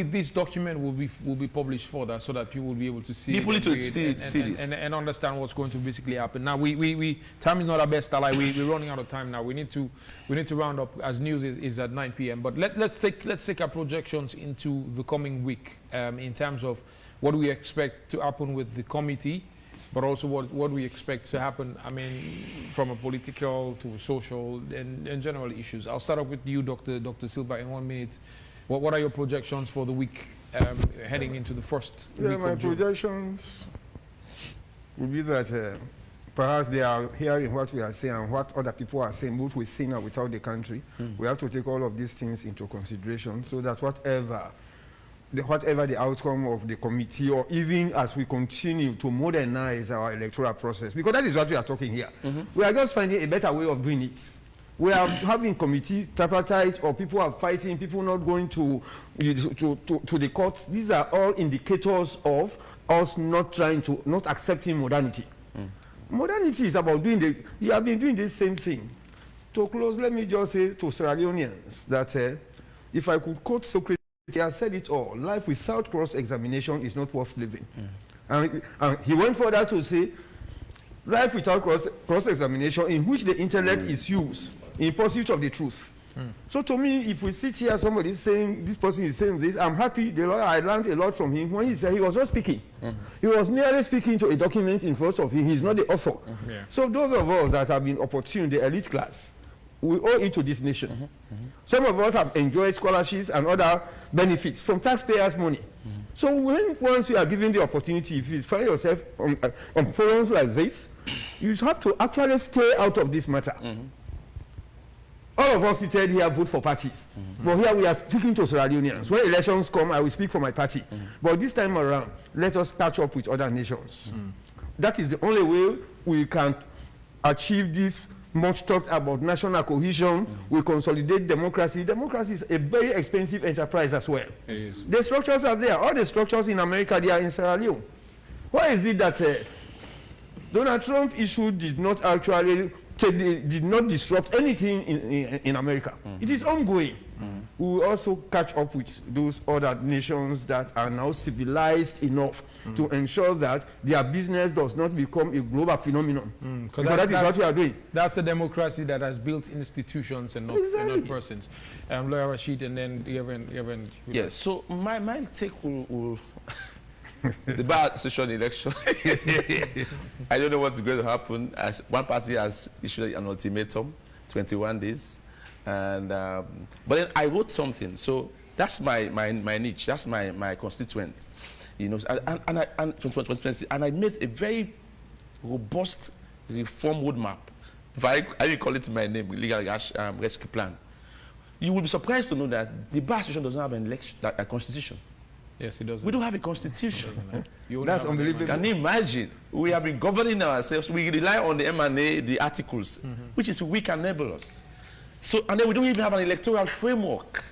this document will be published further so that people will be able to see.
People need to see this
and understand what's going to basically happen. Now we time is not our best ally. We're running out of time now. We need to round up as news is at 9 p.m. But let's take our projections into the coming week in terms of what we expect to happen with the committee, but also what we expect to happen. I mean, from a political to a social and general issues. I'll start off with you, Dr. Silva, in 1 minute. What are your projections for the week heading into the first week
my
of June?
projections would be that perhaps they are hearing what we are saying and what other people are saying, both within and without the country. We have to take all of these things into consideration so that whatever the outcome of the committee, or even as we continue to modernize our electoral process, because that is what we are talking here. We are just finding a better way of doing it. We are having committee, tripartite, or people are fighting, people not going to the courts. These are all indicators of us not accepting modernity. Modernity is about you have been doing the same thing. To close, let me just say to Sierra Leoneans that if I could quote Socrates, he has said it all: life without cross-examination is not worth living. And he went further to say, life without cross-examination in which the intellect is used in pursuit of the truth. So to me, if we sit here, somebody saying, this person is saying this, I'm happy. The lawyer, I learned a lot from him. When he said, he was just speaking. He was merely speaking to a document in front of him. He's not the author. So those of us that have been opportune, the elite class, we owe it to this nation. Some of us have enjoyed scholarships and other benefits from taxpayers' money. So once you are given the opportunity, if you find yourself on forums like this, you have to actually stay out of this matter. All of us seated here vote for parties. But here we are speaking to Sierra Leoneans. When elections come, I will speak for my party. But this time around, let us catch up with other nations. That is the only way we can achieve this much talked about national cohesion. We consolidate democracy. Democracy is a very expensive enterprise as well.
It is.
The structures are there. All the structures in America, they are in Sierra Leone. Why is it that Donald Trump issue did not disrupt anything in America? It is ongoing. We will also catch up with those other nations that are now civilized enough to ensure that their business does not become a global phenomenon. Because that is what we are doing.
That's a democracy that has built institutions and not persons. Lawyer Rashid, and then Reverend.
Yes, so my take will the bar session election. I don't know what's going to happen. As one party has issued an ultimatum, 21 days. And but then I wrote something, so that's my niche, that's my constituent, you know, and I made a very robust reform roadmap. If I will call it my name, legal rescue plan. You will be surprised to know that the bar association does not have a constitution.
Yes, it doesn't.
We don't have a constitution.
That's unbelievable.
Can you imagine? We have been governing ourselves. We rely on the M&A, the articles, which is weak and nebulous. So, and then we don't even have an electoral framework.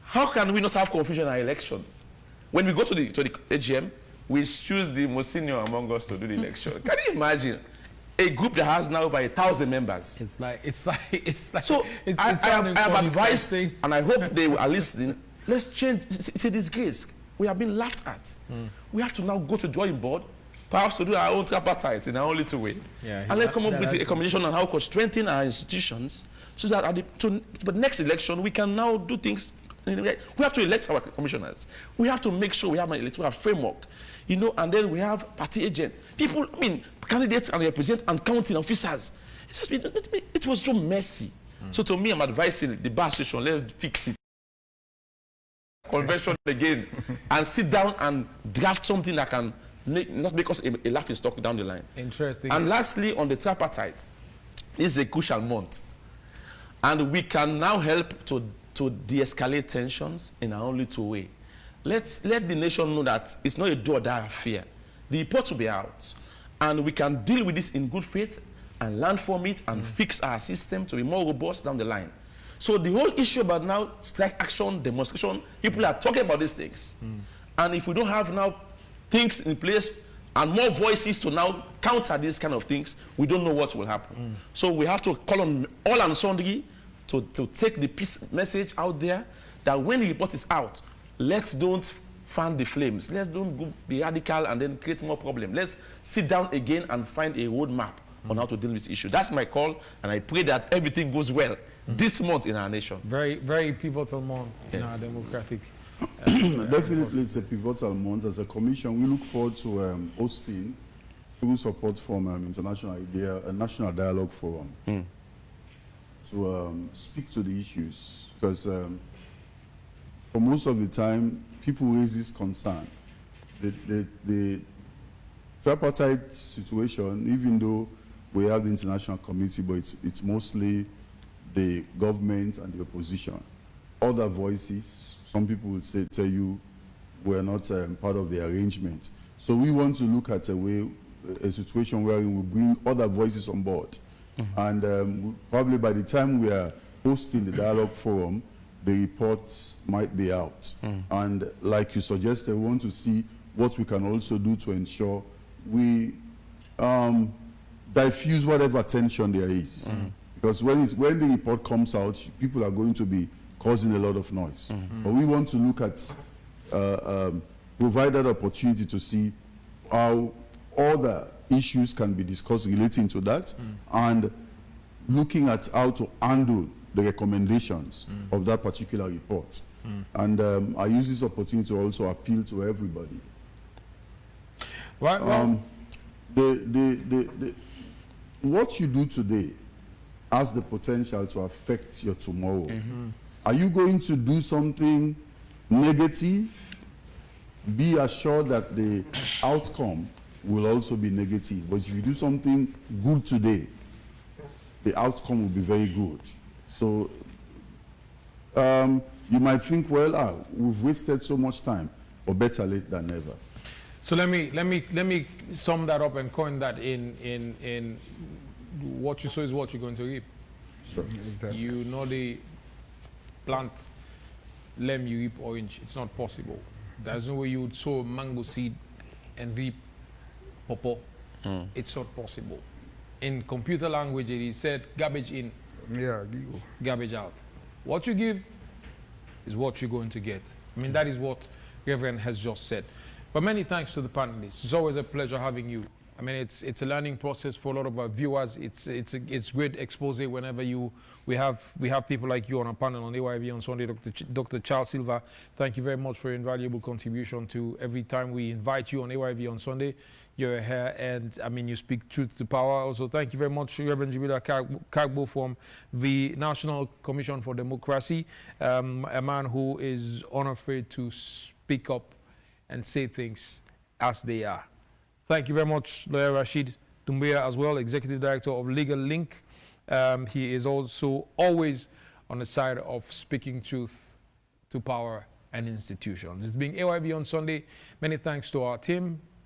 How can we not have confusion in our elections? When we go to the AGM, we choose the most senior among us to do the election. Can you imagine a group that has now over 1,000 members?
It's like.
So I have advised, and I hope they are listening. Let's change. It's a disgrace. We have been laughed at. We have to now go to the drawing board, perhaps to do our own tripartite in our own little way, and let's come up with a combination on how to strengthen our institutions, so that at the next election we can now do things. We have to elect our commissioners. We have to make sure we have an electoral framework, you know, and then we have party agent people. I mean, candidates and represent and counting officers. It's just it was so messy. So to me, I'm advising the bar session. Let's fix it. Convention again, and sit down and draft something that can not make us a laughing stock down the line.
Interesting.
And lastly, on the tripartite, this is a crucial month, and we can now help to de-escalate tensions in our own little way. Let the nation know that it's not a do-or-die affair. The report will be out, and we can deal with this in good faith and learn from it and fix our system to be more robust down the line. So the whole issue about now strike action, demonstration, people are talking about these things. And if we don't have now things in place and more voices to now counter these kind of things, we don't know what will happen. So we have to call on all and sundry to take the peace message out there, that when the report is out, let's don't fan the flames. Let's don't go be radical and then create more problems. Let's sit down again and find a roadmap on how to deal with this issue. That's my call, and I pray that everything goes well this month in our nation.
Very, very pivotal month in our democratic.
Definitely, it's a pivotal month. As a commission, we look forward to hosting, full support from International Idea, a national dialogue forum, to speak to the issues. Because for most of the time, people raise this concern. The tripartite situation, even though we have the international community, but it's mostly the government and the opposition. Other voices, some people will tell you, we're not part of the arrangement. So we want to look at a situation where we will bring other voices on board. And probably by the time we are hosting the dialogue forum, the reports might be out. And like you suggested, we want to see what we can also do to ensure we diffuse whatever tension there is. Because when the report comes out, people are going to be causing a lot of noise. But we want to look at, provide that opportunity to see how other issues can be discussed relating to that, and looking at how to handle the recommendations of that particular report. And I use this opportunity to also appeal to everybody.
Well,
what you do today has the potential to affect your tomorrow. Are you going to do something negative? Be assured that the outcome will also be negative. But if you do something good today, the outcome will be very good. So you might think, well, we've wasted so much time, but better late than never.
So let me sum that up and coin that in what you sow is what you're going to reap.
Sure.
Exactly.
You know the plant lem, you reap orange. It's not possible. There's no way you would sow mango seed and reap pawpaw. It's not possible. In computer language, it is said garbage in, garbage out. What you give is what you're going to get. I mean, that is what Reverend has just said. But many thanks to the panelists. It's always a pleasure having you. I mean, it's a learning process for a lot of our viewers. It's great expose whenever we have people like you on a panel on AYV on Sunday. Dr. Charles Silva, thank you very much for your invaluable contribution to every time we invite you on AYV on Sunday. You're here, and I mean, you speak truth to power. Also, thank you very much, Reverend Jibila Kagbo from the National Commission for Democracy, a man who is unafraid to speak up and say things as they are. Thank you very much, Lawyer Rashid Doumbia as well, Executive Director of Legal Link. He is also always on the side of speaking truth to power and institutions. It's being AYB on Sunday. Many thanks to our team.